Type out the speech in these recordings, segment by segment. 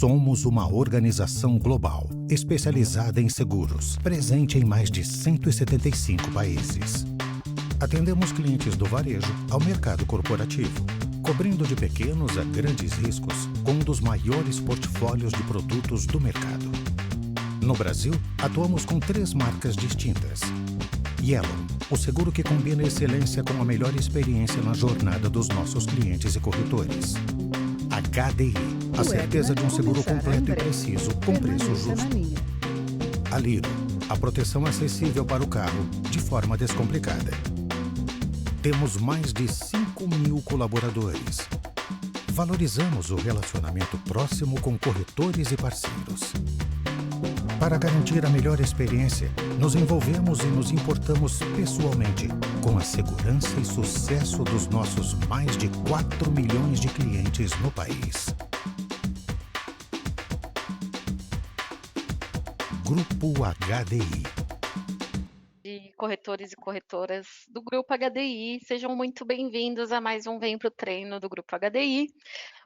Somos uma organização global, especializada em seguros, presente em mais de 175 países. Atendemos clientes do varejo ao mercado corporativo, cobrindo de pequenos a grandes riscos com um dos maiores portfólios de produtos do mercado. No Brasil, atuamos com 3 marcas distintas. Yellow, o seguro que combina excelência com a melhor experiência na jornada dos nossos clientes e corretores. HDI, a certeza de um seguro completo e preciso, com preço justo. Aliro, a proteção acessível para o carro, de forma descomplicada. Temos mais de 5.000 colaboradores. Valorizamos o relacionamento próximo com corretores e parceiros. Para garantir a melhor experiência, nos envolvemos e nos importamos pessoalmente com a segurança e sucesso dos nossos mais de 4 milhões de clientes no país. Grupo HDI. De corretores e corretoras do Grupo HDI, sejam muito bem-vindos a mais um Vem Pro Treino do Grupo HDI.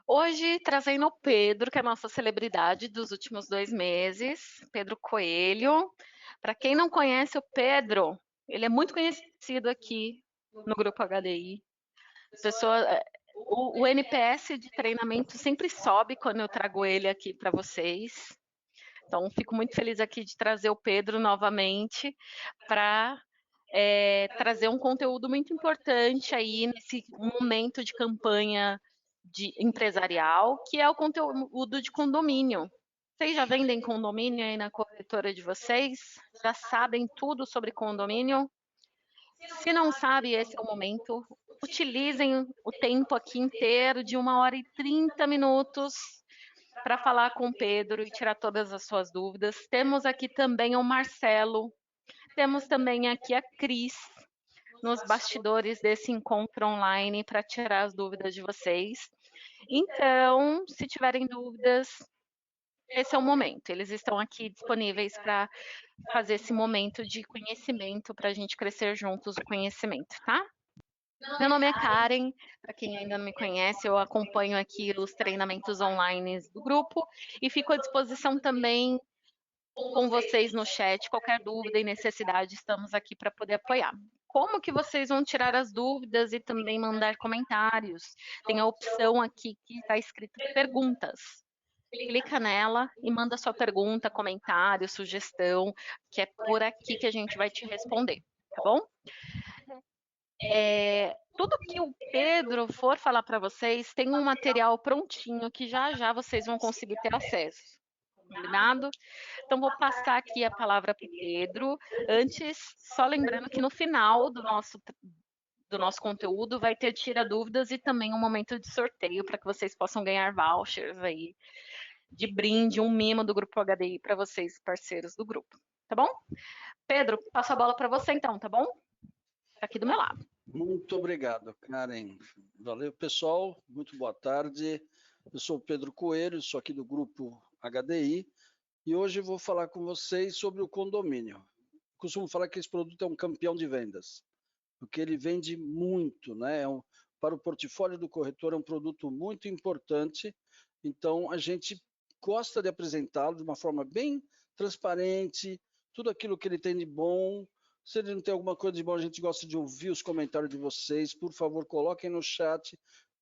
Hoje trazendo o Pedro, que é a nossa celebridade dos últimos 2 meses, Pedro Coelho. Para quem não conhece o Pedro, ele é muito conhecido aqui no Grupo HDI. O NPS de treinamento sempre sobe quando eu trago ele aqui para vocês. Então, fico muito feliz aqui de trazer o Pedro novamente para trazer um conteúdo muito importante aí nesse momento de campanha empresarial, que é o conteúdo de condomínio. Vocês já vendem condomínio aí na corretora de vocês? Já sabem tudo sobre condomínio? Se não sabe, esse é o momento. Utilizem o tempo aqui inteiro de 1h30 para falar com o Pedro e tirar todas as suas dúvidas. Temos aqui também o Marcelo, temos também aqui a Cris, nos bastidores desse encontro online para tirar as dúvidas de vocês. Então, se tiverem dúvidas, esse é o momento. Eles estão aqui disponíveis para fazer esse momento de conhecimento, para a gente crescer juntos o conhecimento, tá? Meu nome é Karen, para quem ainda não me conhece, eu acompanho aqui os treinamentos online do grupo e fico à disposição também com vocês no chat, qualquer dúvida e necessidade, estamos aqui para poder apoiar. Como que vocês vão tirar as dúvidas e também mandar comentários? Tem a opção aqui que está escrito perguntas. Clica nela e manda sua pergunta, comentário, sugestão, que é por aqui que a gente vai te responder, tá bom? Tudo que o Pedro for falar para vocês, tem um material prontinho que já já vocês vão conseguir ter acesso. Combinado? Então, vou passar aqui a palavra para o Pedro. Antes, só lembrando que no final do nosso conteúdo vai ter tira dúvidas e também um momento de sorteio para que vocês possam ganhar vouchers aí de brinde, um mimo do Grupo HDI para vocês, parceiros do grupo. Tá bom? Pedro, passo a bola para você então, tá bom? Tá aqui do meu lado. Muito obrigado, Karen. Valeu, pessoal. Muito boa tarde. Eu sou o Pedro Coelho, sou aqui do Grupo HDI e hoje vou falar com vocês sobre o condomínio. Costumo falar que esse produto é um campeão de vendas, porque ele vende muito, né? Para o portfólio do corretor é um produto muito importante, então a gente gosta de apresentá-lo de uma forma bem transparente, tudo aquilo que ele tem de bom. Se ele não tem alguma coisa de bom, a gente gosta de ouvir os comentários de vocês. Por favor, coloquem no chat.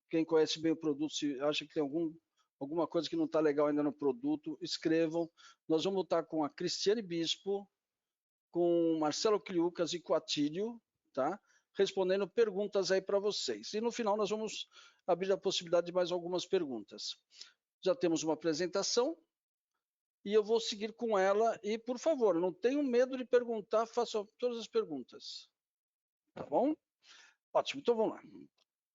Quem conhece bem o produto, se acha que tem alguma coisa que não está legal ainda no produto, escrevam. Nós vamos lutar com a Cristiane Bispo, com o Marcelo Cliucas e com o Atílio, tá? Respondendo perguntas aí para vocês. E no final nós vamos abrir a possibilidade de mais algumas perguntas. Já temos uma apresentação e eu vou seguir com ela. E, por favor, não tenham medo de perguntar, façam todas as perguntas. Tá bom? Ótimo, então vamos lá. Em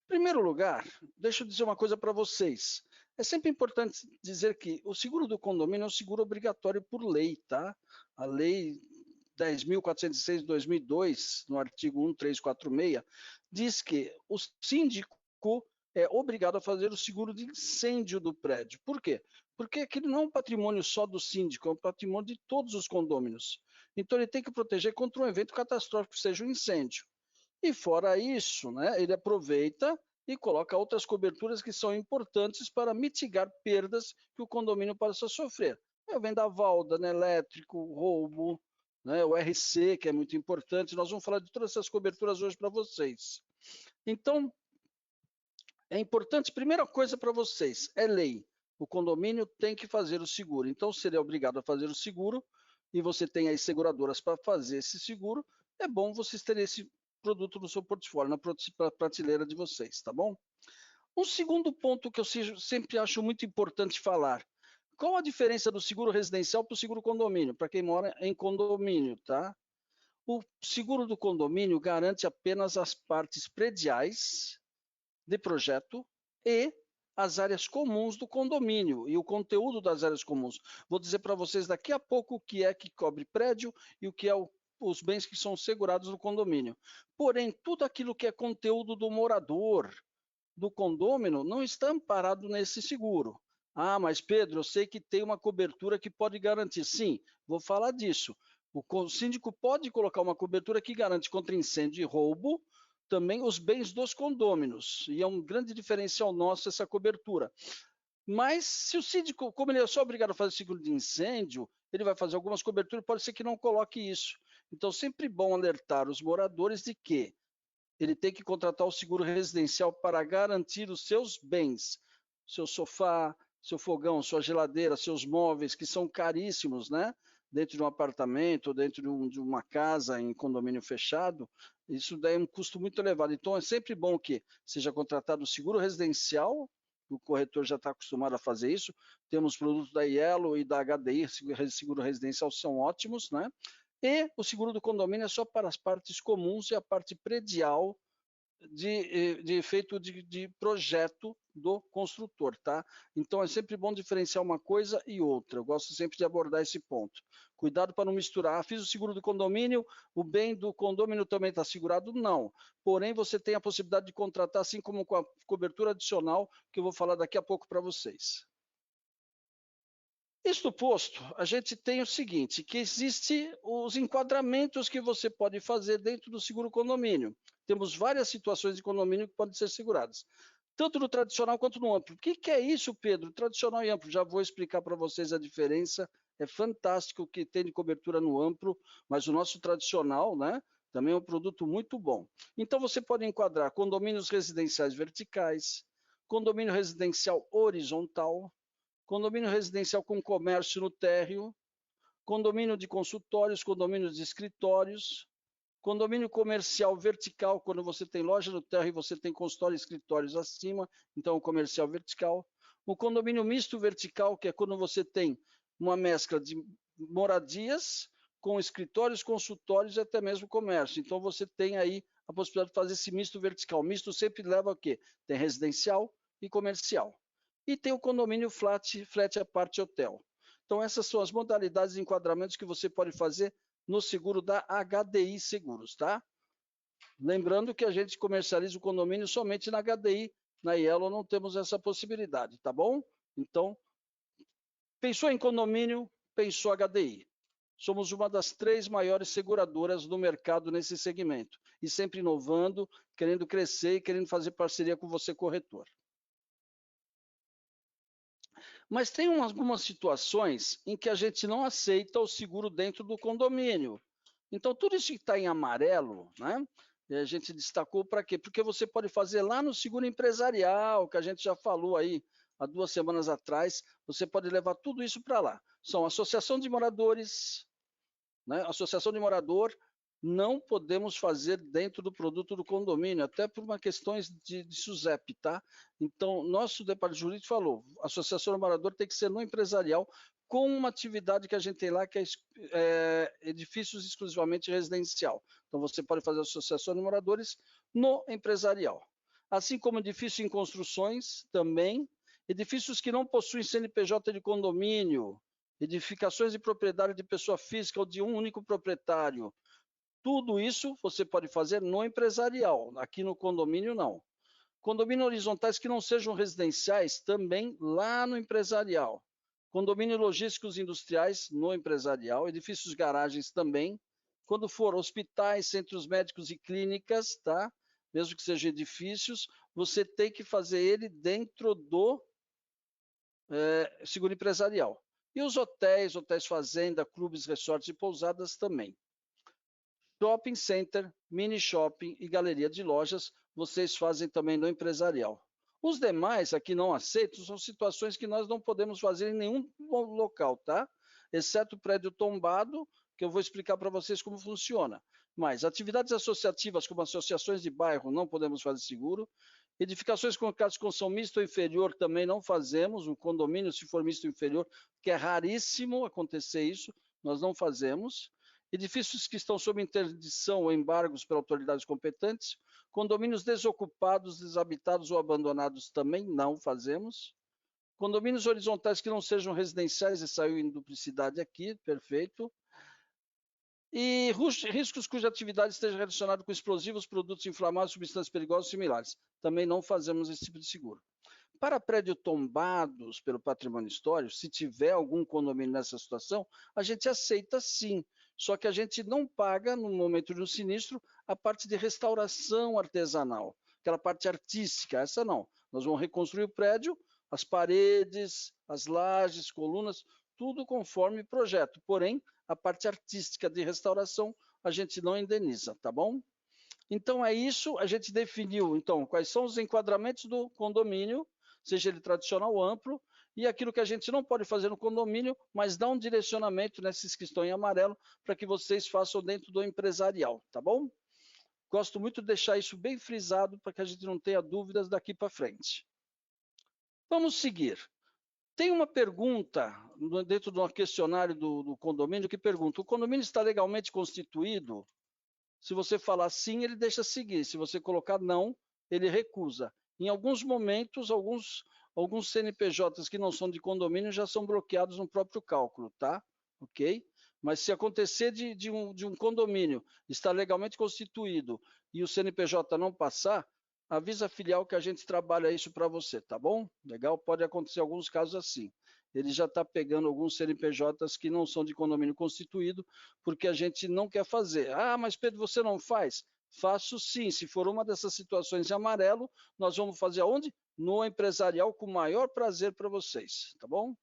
primeiro lugar, deixa eu dizer uma coisa para vocês. É sempre importante dizer que o seguro do condomínio é um seguro obrigatório por lei, tá? A lei 10.406 de 2002, no artigo 1346, diz que o síndico é obrigado a fazer o seguro de incêndio do prédio. Por quê? Porque aquilo não é um patrimônio só do síndico, é um patrimônio de todos os condôminos. Então ele tem que proteger contra um evento catastrófico, seja um incêndio. E fora isso, né, ele aproveita e coloca outras coberturas que são importantes para mitigar perdas que o condomínio possa sofrer. É o vendaval, dano elétrico, roubo, né, o RC, que é muito importante. Nós vamos falar de todas essas coberturas hoje para vocês. Então, é importante, primeira coisa para vocês, é lei. O condomínio tem que fazer o seguro. Então, se ele é obrigado a fazer o seguro, e você tem aí seguradoras para fazer esse seguro, é bom vocês terem esse produto no seu portfólio, na prateleira de vocês, tá bom? Um segundo ponto que eu sempre acho muito importante falar. Qual a diferença do seguro residencial para o seguro condomínio? Para quem mora em condomínio, tá? O seguro do condomínio garante apenas as partes prediais de projeto e as áreas comuns do condomínio e o conteúdo das áreas comuns. Vou dizer para vocês daqui a pouco o que é que cobre prédio e o que é os bens que são segurados no condomínio. Porém, tudo aquilo que é conteúdo do morador, do condômino, não está amparado nesse seguro. Ah, mas Pedro, eu sei que tem uma cobertura que pode garantir. Sim, vou falar disso. O síndico pode colocar uma cobertura que garante contra incêndio e roubo, também os bens dos condôminos, e é um grande diferencial nosso essa cobertura. Mas se o síndico, como ele é só obrigado a fazer seguro de incêndio, ele vai fazer algumas coberturas, pode ser que não coloque isso. Então, sempre bom alertar os moradores de que ele tem que contratar o seguro residencial para garantir os seus bens, seu sofá, seu fogão, sua geladeira, seus móveis, que são caríssimos, né? Dentro de um apartamento, dentro de uma casa em condomínio fechado, isso daí é um custo muito elevado. Então, é sempre bom que seja contratado o seguro residencial, o corretor já está acostumado a fazer isso. Temos produtos da Yellow e da HDI, seguro residencial, são ótimos, né? E o seguro do condomínio é só para as partes comuns e a parte predial de efeito de projeto do construtor, tá? Então é sempre bom diferenciar uma coisa e outra. Eu gosto sempre de abordar esse ponto. Cuidado para não misturar. Fiz o seguro do condomínio, o bem do condomínio também está segurado? Não. Porém, você tem a possibilidade de contratar, assim como com a cobertura adicional, que eu vou falar daqui a pouco para vocês. Isto posto, a gente tem o seguinte, que existe os enquadramentos que você pode fazer dentro do seguro condomínio. Temos várias situações de condomínio que podem ser seguradas, tanto no tradicional quanto no amplo. O que é isso, Pedro? Tradicional e amplo, já vou explicar para vocês a diferença. É fantástico o que tem de cobertura no amplo, mas o nosso tradicional, né, também é um produto muito bom. Então você pode enquadrar condomínios residenciais verticais, condomínio residencial horizontal, condomínio residencial com comércio no térreo, condomínio de consultórios, condomínios de escritórios, condomínio comercial vertical, quando você tem loja no térreo e você tem consultório e escritórios acima, então o comercial vertical. O condomínio misto vertical, que é quando você tem uma mescla de moradias com escritórios, consultórios e até mesmo comércio. Então você tem aí a possibilidade de fazer esse misto vertical. Misto sempre leva a quê? Tem residencial e comercial. E tem o condomínio flat à parte hotel. Então, essas são as modalidades de enquadramentos que você pode fazer no seguro da HDI Seguros, tá? Lembrando que a gente comercializa o condomínio somente na HDI, na Yellow não temos essa possibilidade, tá bom? Então, pensou em condomínio, pensou HDI. Somos uma das 3 maiores seguradoras do mercado nesse segmento. E sempre inovando, querendo crescer e querendo fazer parceria com você, corretor. Mas tem algumas situações em que a gente não aceita o seguro dentro do condomínio. Então, tudo isso que está em amarelo, né? A gente destacou para quê? Porque você pode fazer lá no seguro empresarial, que a gente já falou aí há 2 semanas atrás, você pode levar tudo isso para lá. São associação de moradores, né? Associação de morador, não podemos fazer dentro do produto do condomínio, até por uma questões de SUSEP, tá? Então, nosso departamento jurídico falou, a associação de morador tem que ser no empresarial, com uma atividade que a gente tem lá, que é edifícios exclusivamente residencial. Então, você pode fazer associação de moradores no empresarial. Assim como edifício em construções, também, edifícios que não possuem CNPJ de condomínio, edificações de propriedade de pessoa física ou de um único proprietário, tudo isso você pode fazer no empresarial, aqui no condomínio não. Condomínios horizontais que não sejam residenciais, também lá no empresarial. Condomínios logísticos industriais no empresarial, edifícios garagens também. Quando for hospitais, centros médicos e clínicas, tá? mesmo que sejam edifícios, você tem que fazer ele dentro do seguro empresarial. E os hotéis fazenda, clubes, resorts e pousadas também. Shopping center, mini shopping e galeria de lojas, vocês fazem também no empresarial. Os demais aqui não aceitos são situações que nós não podemos fazer em nenhum local, tá? Exceto o prédio tombado, que eu vou explicar para vocês como funciona. Mas atividades associativas, como associações de bairro, não podemos fazer seguro. Edificações com construção mista ou inferior também não fazemos. O condomínio, se for misto ou inferior, que é raríssimo acontecer isso, nós não fazemos. Edifícios que estão sob interdição ou embargos por autoridades competentes. Condomínios desocupados, desabitados ou abandonados também não fazemos. Condomínios horizontais que não sejam residenciais, e saiu em duplicidade aqui, perfeito. E riscos cuja atividade esteja relacionada com explosivos, produtos inflamáveis, substâncias perigosas e similares. Também não fazemos esse tipo de seguro. Para prédios tombados pelo patrimônio histórico, se tiver algum condomínio nessa situação, a gente aceita sim. Só que a gente não paga, no momento do sinistro, a parte de restauração artesanal, aquela parte artística, essa não. Nós vamos reconstruir o prédio, as paredes, as lajes, colunas, tudo conforme projeto. Porém, a parte artística de restauração a gente não indeniza, tá bom? Então é isso, a gente definiu então quais são os enquadramentos do condomínio, seja ele tradicional ou amplo, e aquilo que a gente não pode fazer no condomínio, mas dá um direcionamento nesses que estão em amarelo para que vocês façam dentro do empresarial, tá bom? Gosto muito de deixar isso bem frisado para que a gente não tenha dúvidas daqui para frente. Vamos seguir. Tem uma pergunta dentro do questionário do condomínio que pergunta: o condomínio está legalmente constituído? Se você falar sim, ele deixa seguir. Se você colocar não, ele recusa. Em alguns momentos, alguns CNPJs que não são de condomínio já são bloqueados no próprio cálculo, tá? Ok? Mas se acontecer de um condomínio estar legalmente constituído e o CNPJ não passar, avisa a filial que a gente trabalha isso para você, tá bom? Legal? Pode acontecer alguns casos assim. Ele já está pegando alguns CNPJs que não são de condomínio constituído, porque a gente não quer fazer. Ah, mas Pedro, você não faz? Faço sim. Se for uma dessas situações de amarelo, nós vamos fazer aonde? No empresarial, com o maior prazer para vocês, tá bom?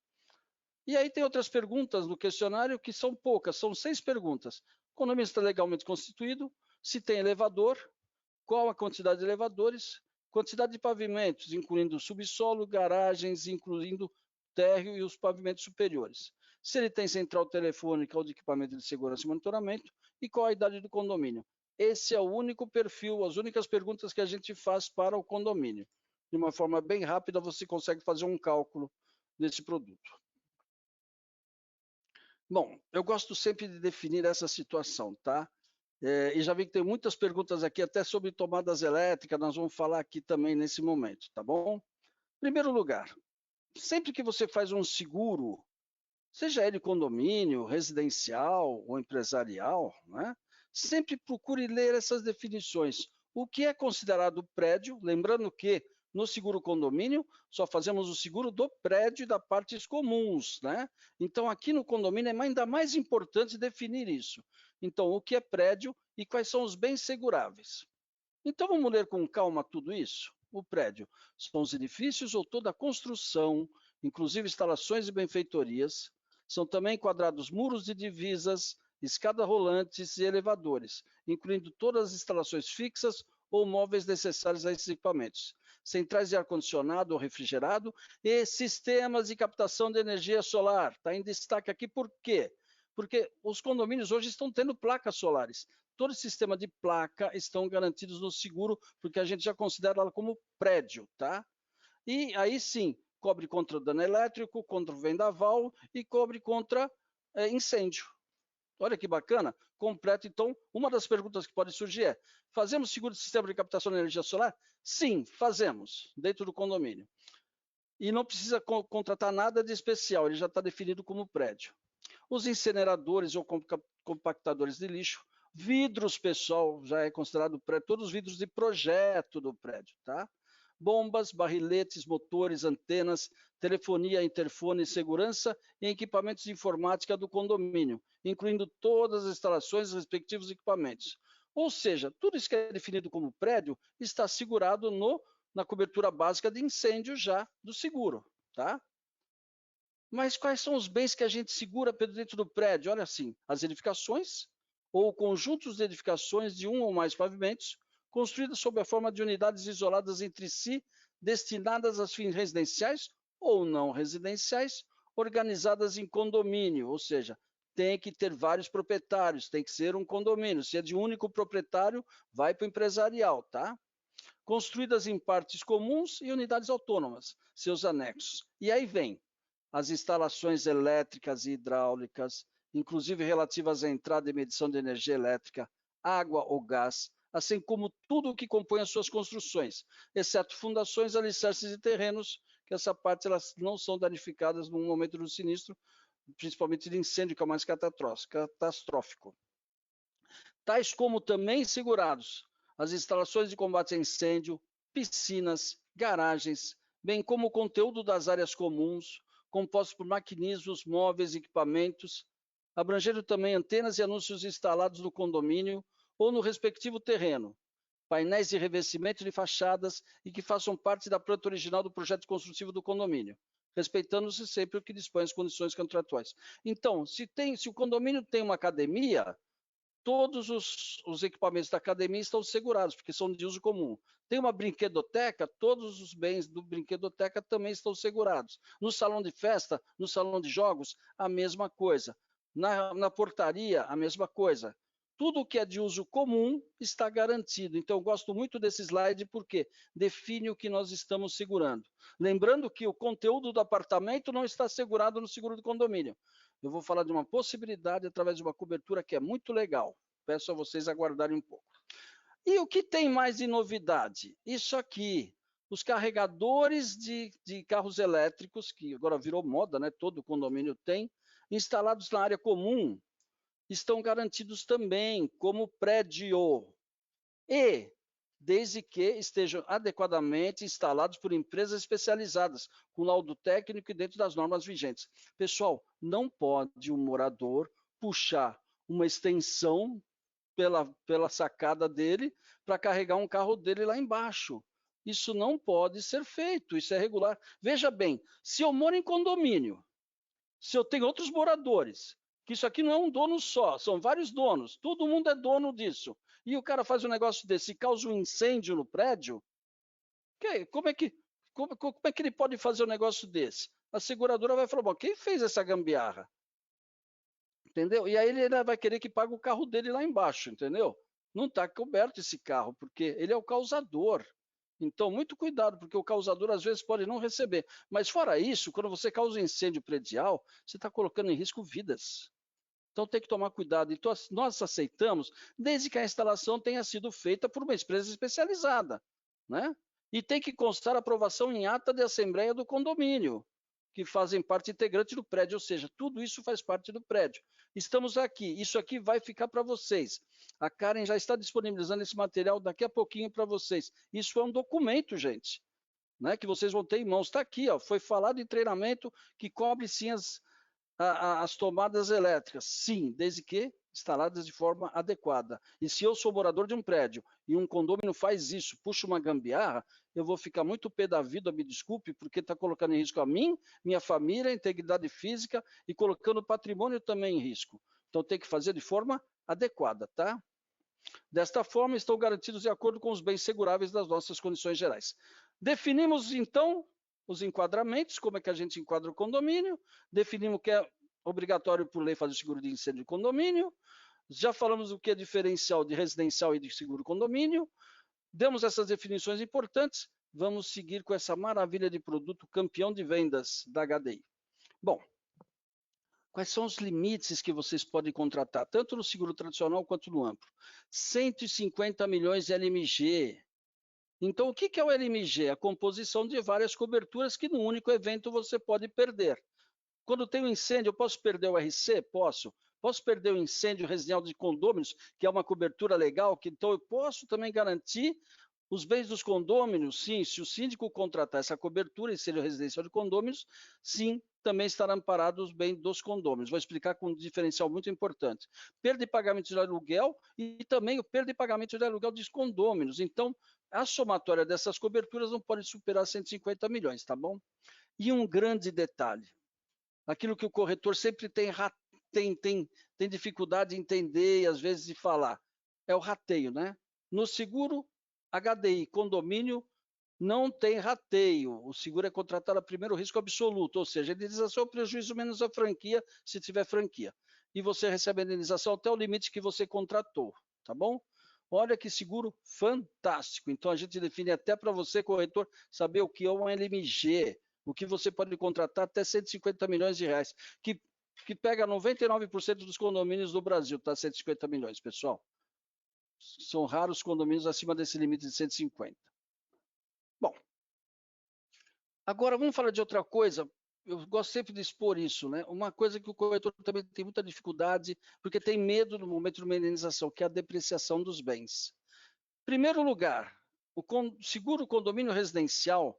E aí tem outras perguntas no questionário que são poucas, são 6 perguntas. O condomínio está legalmente constituído? Se tem elevador? Qual a quantidade de elevadores? Quantidade de pavimentos, incluindo subsolo, garagens, incluindo térreo e os pavimentos superiores. Se ele tem central telefônica ou de equipamento de segurança e monitoramento, e qual a idade do condomínio. Esse é o único perfil, as únicas perguntas que a gente faz para o condomínio. De uma forma bem rápida, você consegue fazer um cálculo desse produto. Bom, eu gosto sempre de definir essa situação, tá? E já vi que tem muitas perguntas aqui, até sobre tomadas elétricas, nós vamos falar aqui também nesse momento, tá bom? Em primeiro lugar, sempre que você faz um seguro, seja ele condomínio, residencial ou empresarial, né? Sempre procure ler essas definições. O que é considerado prédio, lembrando que no seguro condomínio só fazemos o seguro do prédio e das partes comuns, né? Então aqui no condomínio é ainda mais importante definir isso. Então o que é prédio e quais são os bens seguráveis. Então vamos ler com calma tudo isso? O prédio são os edifícios ou toda a construção, inclusive instalações e benfeitorias. São também enquadrados muros de divisas, escadas rolantes e elevadores, incluindo todas as instalações fixas ou móveis necessários a esses equipamentos. Centrais de ar-condicionado ou refrigerado e sistemas de captação de energia solar. Está em destaque aqui por quê? Porque os condomínios hoje estão tendo placas solares. Todo o sistema de placa estão garantidos no seguro, porque a gente já considera ela como prédio, tá? E aí sim, cobre contra dano elétrico, contra o vendaval e cobre contra incêndio. Olha que bacana, completo. Então, uma das perguntas que pode surgir é: fazemos seguro de sistema de captação de energia solar? Sim, fazemos, dentro do condomínio. E não precisa contratar nada de especial, ele já está definido como prédio. Os incineradores ou compactadores de lixo, vidros, pessoal, já é considerado prédio, todos os vidros de projeto do prédio, tá? Bombas, barriletes, motores, antenas, telefonia, interfone, segurança e equipamentos de informática do condomínio, incluindo todas as instalações e respectivos equipamentos. Ou seja, tudo isso que é definido como prédio está segurado na cobertura básica de incêndio já do seguro, tá? Mas quais são os bens que a gente segura dentro do prédio? Olha assim, as edificações ou conjuntos de edificações de um ou mais pavimentos, construídas sob a forma de unidades isoladas entre si, destinadas a fins residenciais ou não residenciais, organizadas em condomínio, ou seja, tem que ter vários proprietários, tem que ser um condomínio. Se é de um único proprietário, vai para o empresarial, tá? Construídas em partes comuns e unidades autônomas, seus anexos. E aí vem as instalações elétricas e hidráulicas, inclusive relativas à entrada e medição de energia elétrica, água ou gás, assim como tudo o que compõe as suas construções, exceto fundações, alicerces e terrenos, que essa parte elas não são danificadas no momento do sinistro, principalmente de incêndio, que é o mais catastrófico. Tais como também segurados as instalações de combate a incêndio, piscinas, garagens, bem como o conteúdo das áreas comuns, compostos por maquinismos, móveis, equipamentos, abrangendo também antenas e anúncios instalados no condomínio ou no respectivo terreno, painéis de revestimento de fachadas e que façam parte da planta original do projeto construtivo do condomínio, respeitando-se sempre o que dispõe as condições contratuais. Então, se o condomínio tem uma academia, todos os equipamentos da academia estão segurados, porque são de uso comum. Tem uma brinquedoteca, todos os bens do brinquedoteca também estão segurados. No salão de festa, no salão de jogos, a mesma coisa. Na portaria, a mesma coisa. Tudo que é de uso comum está garantido. Então, eu gosto muito desse slide porque define o que nós estamos segurando. Lembrando que o conteúdo do apartamento não está segurado no seguro do condomínio. Eu vou falar de uma possibilidade através de uma cobertura que é muito legal. Peço a vocês aguardarem um pouco. E o que tem mais de novidade? Isso aqui, os carregadores de carros elétricos, que agora virou moda, né? Todo condomínio tem, instalados na área comum, estão garantidos também como prédio. E desde que estejam adequadamente instalados por empresas especializadas, com laudo técnico e dentro das normas vigentes. Pessoal, não pode um morador puxar uma extensão pela sacada dele para carregar um carro dele lá embaixo. Isso não pode ser feito, isso é regular. Veja bem, se eu moro em condomínio, se eu tenho outros moradores, que isso aqui não é um dono só, são vários donos, todo mundo é dono disso, e o cara faz um negócio desse e causa um incêndio no prédio, como é que ele pode fazer um negócio desse? A seguradora vai falar, bom, quem fez essa gambiarra? Entendeu? E aí ele vai querer que pague o carro dele lá embaixo, entendeu? Não está coberto esse carro, porque ele é o causador. Então, muito cuidado, porque o causador às vezes pode não receber. Mas fora isso, quando você causa um incêndio predial, você está colocando em risco vidas. Então tem que tomar cuidado. Então, nós aceitamos, desde que a instalação tenha sido feita por uma empresa especializada, né? E tem que constar aprovação em ata de assembleia do condomínio, que fazem parte integrante do prédio, ou seja, tudo isso faz parte do prédio. Estamos aqui, isso aqui vai ficar para vocês. A Karen já está disponibilizando esse material daqui a pouquinho para vocês. Isso é um documento, gente, né, que vocês vão ter em mãos. Está aqui, ó, foi falado em treinamento que cobre sim as tomadas elétricas, sim, desde que instaladas de forma adequada. E se eu sou morador de um prédio e um condomínio faz isso, puxa uma gambiarra, eu vou ficar muito pé da vida, me desculpe, porque está colocando em risco a mim, minha família, a integridade física e colocando o patrimônio também em risco. Então tem que fazer de forma adequada, tá? Desta forma, estão garantidos de acordo com os bens seguráveis das nossas condições gerais. Definimos, então, os enquadramentos, como é que a gente enquadra o condomínio, definimos que é obrigatório por lei fazer o seguro de incêndio de condomínio, já falamos o que é diferencial de residencial e de seguro condomínio, demos essas definições importantes, vamos seguir com essa maravilha de produto campeão de vendas da HDI. Bom, quais são os limites que vocês podem contratar, tanto no seguro tradicional quanto no amplo? 150 milhões de LMG. Então, o que é o LMG? A composição de várias coberturas que no único evento você pode perder. Quando tem um incêndio, eu posso perder o RC? Posso. Posso perder o incêndio residencial de condôminos, que é uma cobertura legal, que então eu posso também garantir Os bens dos condôminos, sim, se o síndico contratar essa cobertura e ser residencial de condôminos, sim, também estará amparado os bens dos condôminos. Vou explicar com um diferencial muito importante. Perda de pagamento de aluguel e também o perda de pagamento de aluguel dos condôminos. Então, a somatória dessas coberturas não pode superar 150 milhões, tá bom? E um grande detalhe, aquilo que o corretor sempre tem dificuldade de entender e às vezes de falar, é o rateio, né? No seguro HDI condomínio não tem rateio, o seguro é contratado a primeiro risco absoluto, ou seja, a indenização é o prejuízo menos a franquia, se tiver franquia. E você recebe a indenização até o limite que você contratou, tá bom? Olha que seguro fantástico. Então a gente define até para você, corretor, saber o que é um LMG, o que você pode contratar até 150 milhões de reais, que pega 99% dos condomínios do Brasil, tá? 150 milhões, pessoal. São raros condomínios acima desse limite de 150. Bom, agora vamos falar de outra coisa. Eu gosto sempre de expor isso, né? Uma coisa que o corretor também tem muita dificuldade, porque tem medo no momento de uma indenização, que é a depreciação dos bens. Em primeiro lugar, o seguro condomínio residencial,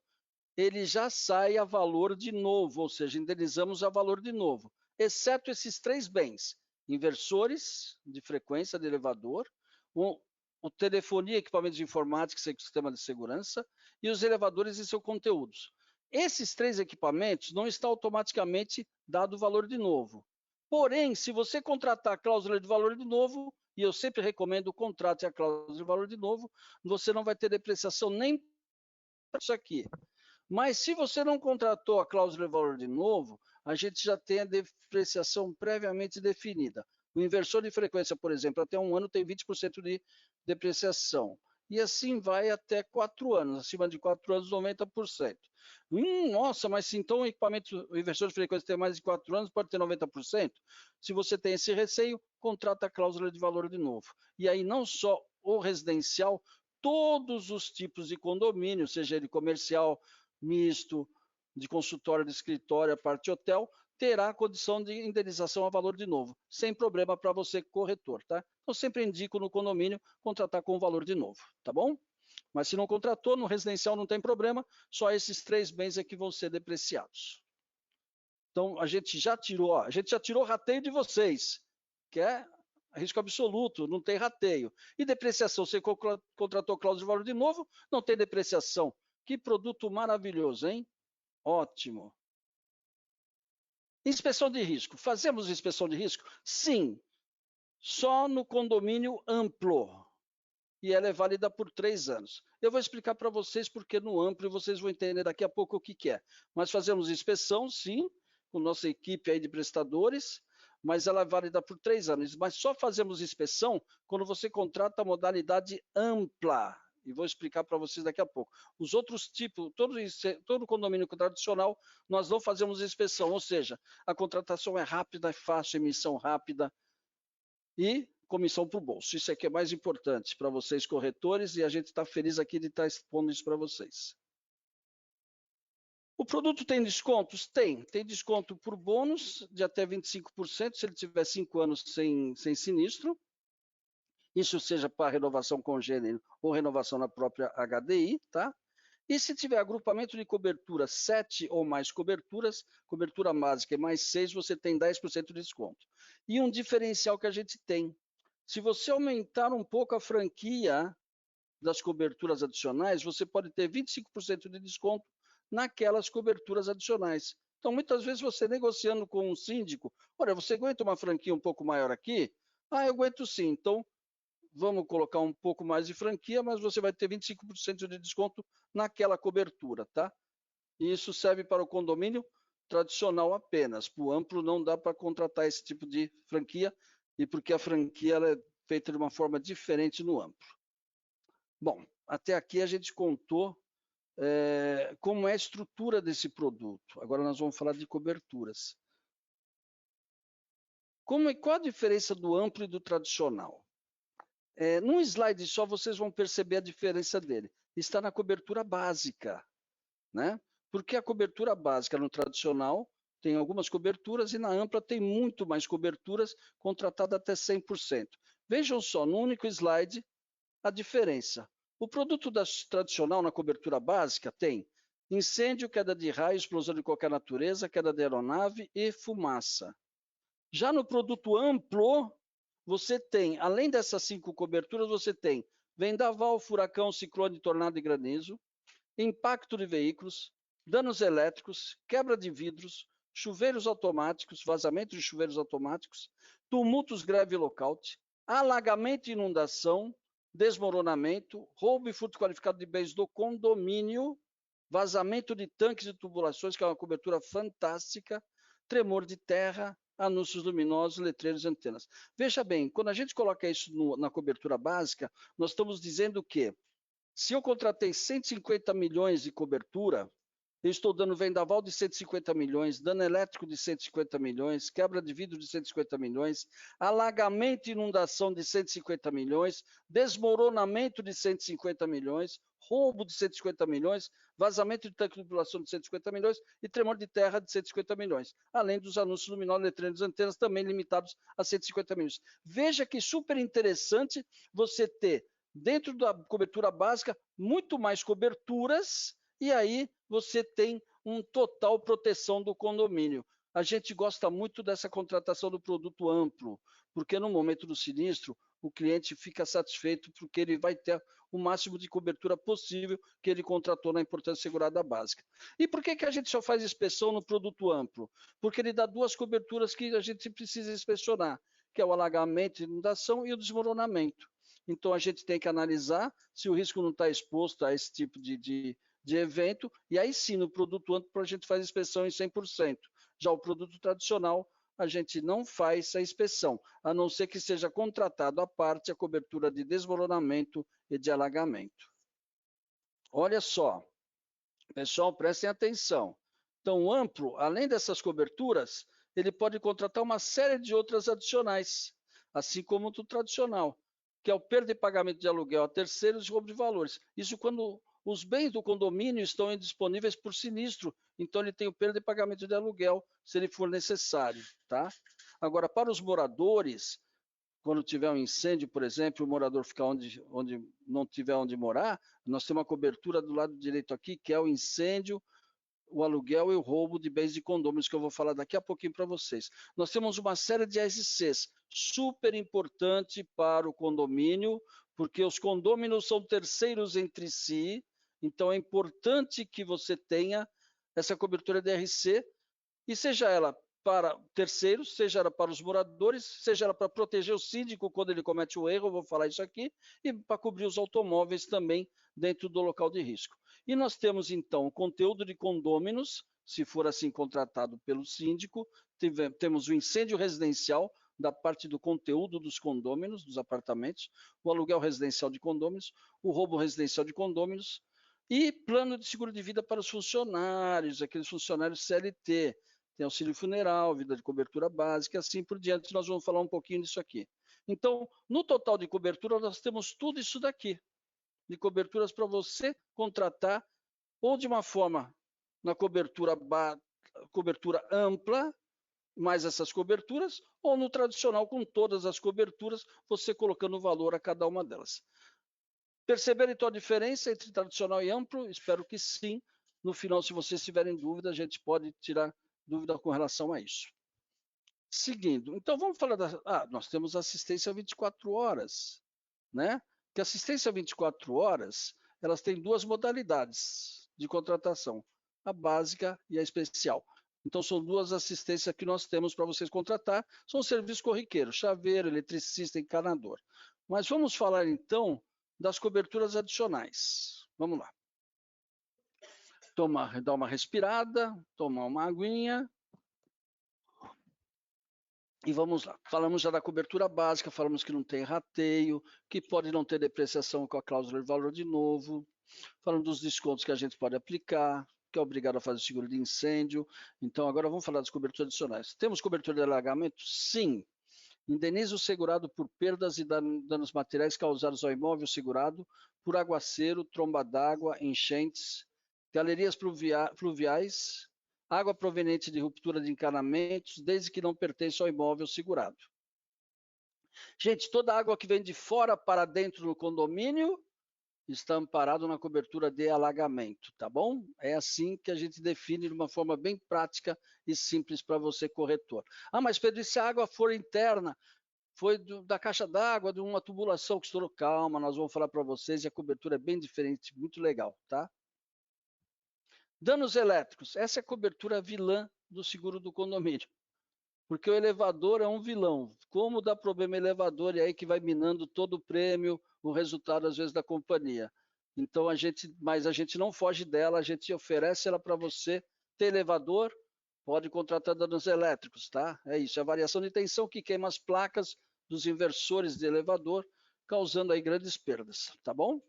ele já sai a valor de novo, ou seja, indenizamos a valor de novo, exceto esses 3 bens: inversores de frequência de elevador, o telefonia, equipamentos de informática e sistema de segurança, e os elevadores e seus conteúdos. Esses 3 equipamentos não está automaticamente dado o valor de novo. Porém, se você contratar a cláusula de valor de novo, e eu sempre recomendo contrate a cláusula de valor de novo, você não vai ter depreciação nem para isso aqui. Mas se você não contratou a cláusula de valor de novo, a gente já tem a depreciação previamente definida. O inversor de frequência, por exemplo, até 1 ano tem 20% de depreciação. E assim vai até 4 anos, acima de 4 anos, 90%. Nossa, mas se então o inversor de frequência tem mais de 4 anos, pode ter 90%? Se você tem esse receio, contrata a cláusula de valor de novo. E aí não só o residencial, todos os tipos de condomínio, seja ele comercial, misto, de consultório, de escritório, a parte hotel, terá a condição de indenização a valor de novo, sem problema para você, corretor, tá? Eu sempre indico no condomínio contratar com o valor de novo, tá bom? Mas se não contratou, no residencial não tem problema, só esses 3 bens é que vão ser depreciados. Então, a gente já tirou o rateio de vocês, que é risco absoluto, não tem rateio. E depreciação, você contratou cláusula de valor de novo, não tem depreciação. Que produto maravilhoso, hein? Ótimo. Inspeção de risco. Fazemos inspeção de risco? Sim. Só no condomínio amplo. E ela é válida por 3 anos. Eu vou explicar para vocês porque no amplo e vocês vão entender daqui a pouco o que é. Mas fazemos inspeção, sim, com nossa equipe aí de prestadores, mas ela é válida por 3 anos. Mas só fazemos inspeção quando você contrata a modalidade ampla. E vou explicar para vocês daqui a pouco. Os outros tipos, todo condomínio tradicional, nós não fazemos inspeção, ou seja, a contratação é rápida, é fácil, emissão rápida e comissão para o bolso. Isso aqui é mais importante para vocês, corretores, e a gente está feliz aqui de estar expondo isso para vocês. O produto tem descontos? Tem desconto por bônus de até 25%, se ele tiver 5 anos sem sinistro. Isso seja para renovação congênere ou renovação na própria HDI, tá? E se tiver agrupamento de cobertura, 7 ou mais coberturas, cobertura básica e mais 6, você tem 10% de desconto. E um diferencial que a gente tem, se você aumentar um pouco a franquia das coberturas adicionais, você pode ter 25% de desconto naquelas coberturas adicionais. Então, muitas vezes você negociando com um síndico, olha, você aguenta uma franquia um pouco maior aqui? Ah, eu aguento sim, então vamos colocar um pouco mais de franquia, mas você vai ter 25% de desconto naquela cobertura, tá? E isso serve para o condomínio tradicional apenas. Para o amplo não dá para contratar esse tipo de franquia, e porque a franquia ela é feita de uma forma diferente no amplo. Bom, até aqui a gente contou como é a estrutura desse produto. Agora nós vamos falar de coberturas. Qual a diferença do amplo e do tradicional? Num slide só vocês vão perceber a diferença dele. Está na cobertura básica, né? Porque a cobertura básica no tradicional tem algumas coberturas e na ampla tem muito mais coberturas, contratada até 100%. Vejam só, no único slide, a diferença. O produto tradicional na cobertura básica tem incêndio, queda de raio, explosão de qualquer natureza, queda de aeronave e fumaça. Já no produto amplo, você tem, além dessas 5 coberturas, você tem vendaval, furacão, ciclone, tornado e granizo, impacto de veículos, danos elétricos, quebra de vidros, chuveiros automáticos, vazamento de chuveiros automáticos, tumultos, greve e lockout, alagamento e inundação, desmoronamento, roubo e furto qualificado de bens do condomínio, vazamento de tanques e tubulações, que é uma cobertura fantástica, tremor de terra, anúncios luminosos, letreiros e antenas. Veja bem, quando a gente coloca isso na cobertura básica, nós estamos dizendo que se eu contratei 150 milhões de cobertura, eu estou dando vendaval de 150 milhões, dano elétrico de 150 milhões, quebra de vidro de 150 milhões, alagamento e inundação de 150 milhões, desmoronamento de 150 milhões, roubo de 150 milhões, vazamento de tanque de tubulação de 150 milhões e tremor de terra de 150 milhões, além dos anúncios luminosos, letreiros e antenas também limitados a 150 milhões. Veja que super interessante você ter, dentro da cobertura básica, muito mais coberturas, e aí você tem um total proteção do condomínio. A gente gosta muito dessa contratação do produto amplo, porque no momento do sinistro, o cliente fica satisfeito porque ele vai ter o máximo de cobertura possível que ele contratou na importância segurada básica. E por que a gente só faz inspeção no produto amplo? Porque ele dá 2 coberturas que a gente precisa inspecionar, que é o alagamento, inundação e o desmoronamento. Então, a gente tem que analisar se o risco não está exposto a esse tipo de evento, e aí sim, no produto amplo, a gente faz inspeção em 100%. Já o produto tradicional, a gente não faz a inspeção, a não ser que seja contratado à parte a cobertura de desmoronamento e de alagamento. Olha só, pessoal, prestem atenção. Então, o amplo, além dessas coberturas, ele pode contratar uma série de outras adicionais, assim como o tradicional, que é o perda de pagamento de aluguel a terceiros e roubo de valores. Isso quando os bens do condomínio estão indisponíveis por sinistro, então ele tem o perda de pagamento de aluguel, se ele for necessário, tá? Agora, para os moradores, quando tiver um incêndio, por exemplo, o morador ficar onde não tiver onde morar, nós temos uma cobertura do lado direito aqui, que é o incêndio, o aluguel e o roubo de bens de condôminos, que eu vou falar daqui a pouquinho para vocês. Nós temos uma série de SCs, super importante para o condomínio, porque os condôminos são terceiros entre si, então é importante que você tenha essa cobertura de RC, e seja ela para terceiros, seja ela para os moradores, seja ela para proteger o síndico quando ele comete o erro, eu vou falar isso aqui, e para cobrir os automóveis também dentro do local de risco. E nós temos, então, o conteúdo de condôminos, se for assim contratado pelo síndico, temos o incêndio residencial, da parte do conteúdo dos condôminos, dos apartamentos, o aluguel residencial de condôminos, o roubo residencial de condôminos, e plano de seguro de vida para os funcionários, aqueles funcionários CLT, tem auxílio funeral, vida de cobertura básica, assim por diante. Nós vamos falar um pouquinho disso aqui. Então, no total de cobertura, nós temos tudo isso daqui, de coberturas para você contratar, ou de uma forma na cobertura ampla, mais essas coberturas, ou no tradicional com todas as coberturas, você colocando valor a cada uma delas. Perceberam então a diferença entre tradicional e amplo? Espero que sim. No final, se vocês tiverem dúvida, a gente pode tirar dúvida com relação a isso. Seguindo, então vamos falar nós temos assistência 24 horas, né? Que assistência 24 horas, elas têm 2 modalidades de contratação, a básica e a especial. Então são 2 assistências que nós temos para vocês contratar, são serviços corriqueiros, chaveiro, eletricista, encanador. Mas vamos falar então das coberturas adicionais. Vamos lá. Dar uma respirada, tomar uma aguinha. E vamos lá. Falamos já da cobertura básica, falamos que não tem rateio, que pode não ter depreciação com a cláusula de valor de novo. Falamos dos descontos que a gente pode aplicar, que é obrigado a fazer seguro de incêndio. Então, agora vamos falar das coberturas adicionais. Temos cobertura de alagamento? Sim. Indeniza o segurado por perdas e danos materiais causados ao imóvel segurado por aguaceiro, tromba d'água, enchentes, galerias fluviais, água proveniente de ruptura de encanamentos, desde que não pertence ao imóvel segurado. Gente, toda água que vem de fora para dentro do condomínio está amparado na cobertura de alagamento, tá bom? É assim que a gente define de uma forma bem prática e simples para você, corretor. Ah, mas Pedro, e se a água for interna? Foi da caixa d'água, de uma tubulação que estourou? Calma, nós vamos falar para vocês e a cobertura é bem diferente, muito legal, tá? Danos elétricos. Essa é a cobertura vilã do seguro do condomínio. Porque o elevador é um vilão. Como dá problema elevador, e aí que vai minando todo o prêmio, o resultado, às vezes, da companhia. Então, mas a gente não foge dela, a gente oferece ela para você. Ter elevador, pode contratar danos elétricos, tá? É isso, é a variação de tensão que queima as placas dos inversores de elevador, causando aí grandes perdas, tá bom?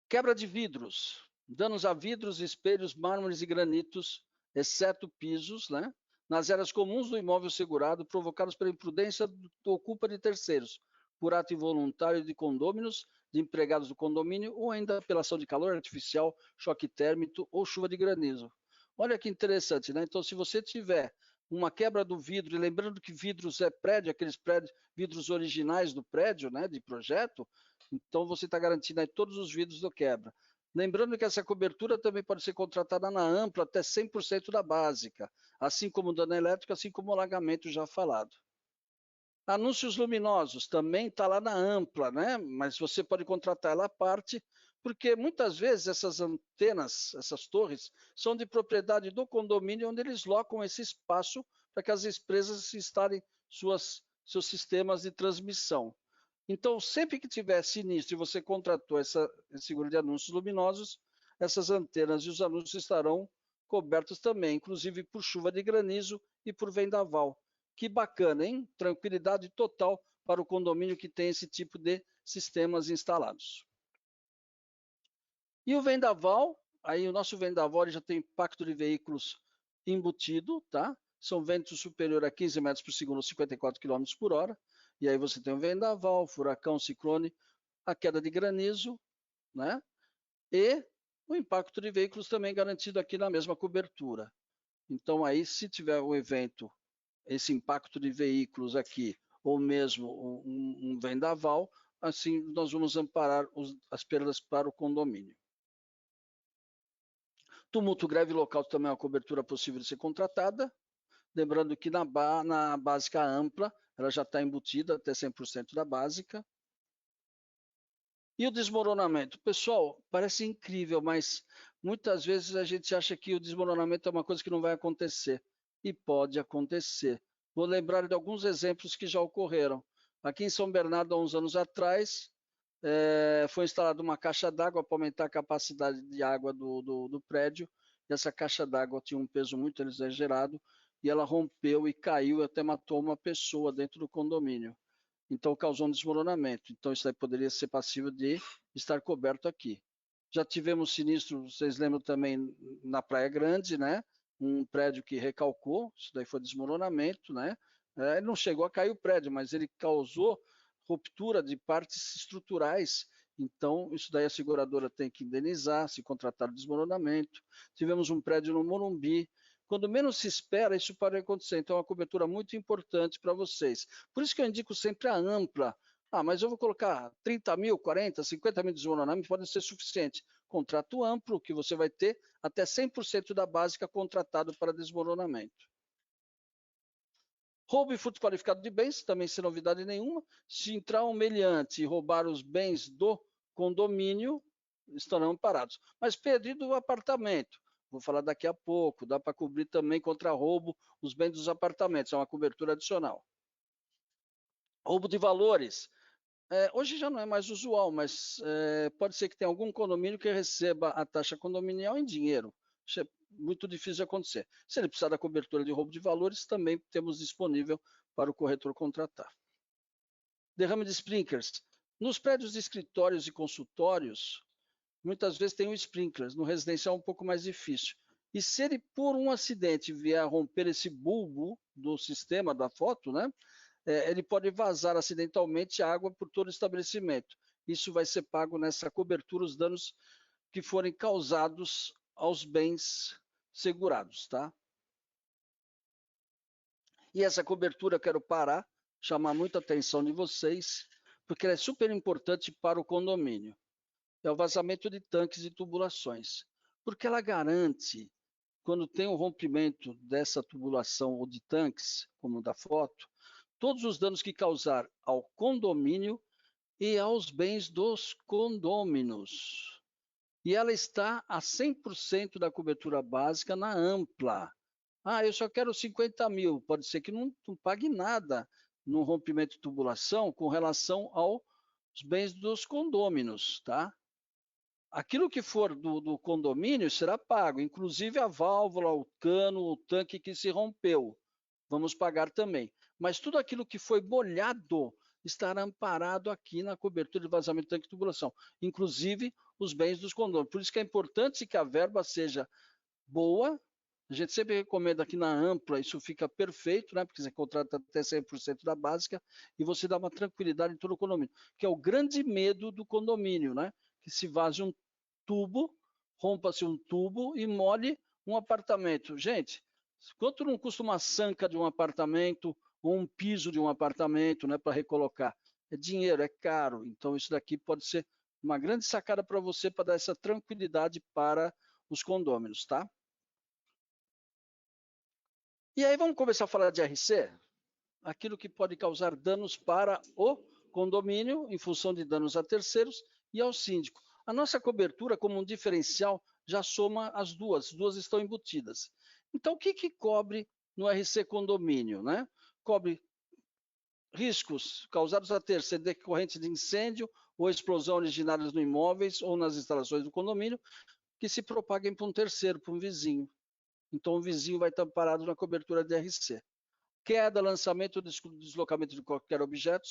Quebra de vidros. Danos a vidros, espelhos, mármores e granitos, exceto pisos, né? Nas áreas comuns do imóvel segurado, provocados pela imprudência ou culpa de terceiros, por ato involuntário de condôminos, de empregados do condomínio, ou ainda pela ação de calor artificial, choque térmico ou chuva de granizo. Olha que interessante, né? Então, se você tiver uma quebra do vidro, e lembrando que vidros é prédio, aqueles prédios, vidros originais do prédio, né, de projeto, então você está garantindo aí todos os vidros do quebra. Lembrando que essa cobertura também pode ser contratada na ampla até 100% da básica, assim como o dano elétrico, assim como o alagamento já falado. Anúncios luminosos também está lá na ampla, né? Mas você pode contratar ela à parte, porque muitas vezes essas antenas, essas torres, são de propriedade do condomínio, onde eles locam esse espaço para que as empresas instalem seus sistemas de transmissão. Então, sempre que tiver sinistro e você contratou esse seguro de anúncios luminosos, essas antenas e os anúncios estarão cobertos também, inclusive por chuva de granizo e por vendaval. Que bacana, hein? Tranquilidade total para o condomínio que tem esse tipo de sistemas instalados. E o vendaval, aí o nosso vendaval já tem impacto de veículos embutido, tá? São ventos superiores a 15 metros por segundo, 54 km por hora. E aí você tem o vendaval, furacão, ciclone, a queda de granizo, né? E o impacto de veículos também garantido aqui na mesma cobertura. Então aí, se tiver um evento, esse impacto de veículos aqui, ou mesmo um vendaval, assim nós vamos amparar as perdas para o condomínio. Tumulto, greve local também é uma cobertura possível de ser contratada. Lembrando que na básica ampla, ela já está embutida até 100% da básica. E o desmoronamento? Pessoal, parece incrível, mas muitas vezes a gente acha que o desmoronamento é uma coisa que não vai acontecer. E pode acontecer. Vou lembrar de alguns exemplos que já ocorreram. Aqui em São Bernardo, há uns anos atrás, foi instalada uma caixa d'água para aumentar a capacidade de água do prédio. E essa caixa d'água tinha um peso muito exagerado e ela rompeu e caiu e até matou uma pessoa dentro do condomínio. Então causou um desmoronamento. Então isso aí poderia ser passível de estar coberto aqui. Já tivemos sinistro, vocês lembram também na Praia Grande, né? Um prédio que recalcou, isso daí foi desmoronamento, né? Ele não chegou a cair o prédio, mas ele causou ruptura de partes estruturais. Então, isso daí a seguradora tem que indenizar, se contratar o desmoronamento. Tivemos um prédio no Morumbi. Quando menos se espera, isso pode acontecer. Então, é uma cobertura muito importante para vocês. Por isso que eu indico sempre a ampla. Ah, mas eu vou colocar 30 mil, 40, 50 mil de desmoronamento, pode ser suficiente. Contrato amplo, que você vai ter até 100% da básica contratado para desmoronamento. Roubo e furto qualificado de bens, também sem novidade nenhuma. Se entrar um meliante e roubar os bens do condomínio, estarão amparados. Mas Pedro, e do apartamento? Vou falar daqui a pouco. Dá para cobrir também contra roubo os bens dos apartamentos. É uma cobertura adicional. Roubo de valores. Hoje já não é mais usual, mas pode ser que tenha algum condomínio que receba a taxa condominial em dinheiro. Isso é muito difícil de acontecer. Se ele precisar da cobertura de roubo de valores, também temos disponível para o corretor contratar. Derrame de sprinklers. Nos prédios de escritórios e consultórios, muitas vezes tem o sprinklers. No residencial é um pouco mais difícil. E se ele, por um acidente, vier a romper esse bulbo do sistema da foto, né? Ele pode vazar acidentalmente água por todo o estabelecimento. Isso vai ser pago nessa cobertura, os danos que forem causados aos bens segurados, tá? E essa cobertura, eu quero chamar muita atenção de vocês, porque ela é super importante para o condomínio. É o vazamento de tanques e tubulações, porque ela garante, quando tem um rompimento dessa tubulação ou de tanques, como da foto, todos os danos que causar ao condomínio e aos bens dos condôminos. E ela está a 100% da cobertura básica na ampla. Ah, eu só quero 50 mil. Pode ser que não pague nada no rompimento de tubulação com relação aos bens dos condôminos, tá? Aquilo que for do condomínio será pago, inclusive a válvula, o cano, o tanque que se rompeu. Vamos pagar também. Mas tudo aquilo que foi molhado estará amparado aqui na cobertura de vazamento de tanque de tubulação, inclusive os bens dos condôminos. Por isso que é importante que a verba seja boa. A gente sempre recomenda aqui na ampla, isso fica perfeito, né? Porque você contrata até 100% da básica e você dá uma tranquilidade em todo o condomínio, que é o grande medo do condomínio, né? Que se vaze um tubo, rompa-se um tubo e molhe um apartamento. Gente, quanto não custa uma sanca de um apartamento ou um piso de um apartamento, né, para recolocar? É dinheiro, é caro. Então isso daqui pode ser uma grande sacada para você, para dar essa tranquilidade para os condôminos, tá? E aí vamos começar a falar de RC? Aquilo que pode causar danos para o condomínio, em função de danos a terceiros, e ao síndico. A nossa cobertura, como um diferencial, já soma as duas estão embutidas. Então, o que cobre no RC condomínio, né? Cobre riscos causados a terceiro decorrentes de incêndio ou explosão originárias no imóveis ou nas instalações do condomínio, que se propaguem para um terceiro, para um vizinho. Então, o vizinho vai estar parado na cobertura de RC. Queda, lançamento, deslocamento de qualquer objeto,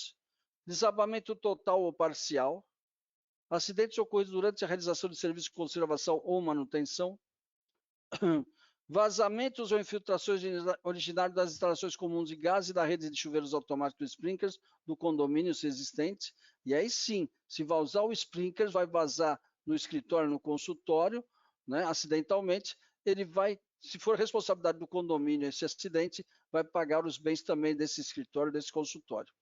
desabamento total ou parcial, acidentes ocorridos durante a realização de serviços de conservação ou manutenção, vazamentos ou infiltrações originários das instalações comuns de gás e da rede de chuveiros automáticos sprinklers do condomínio se existente. E aí sim, se vazar o sprinkler, vai vazar no escritório, no consultório, né, acidentalmente, ele vai, se for responsabilidade do condomínio esse acidente, vai pagar os bens também desse escritório, desse consultório.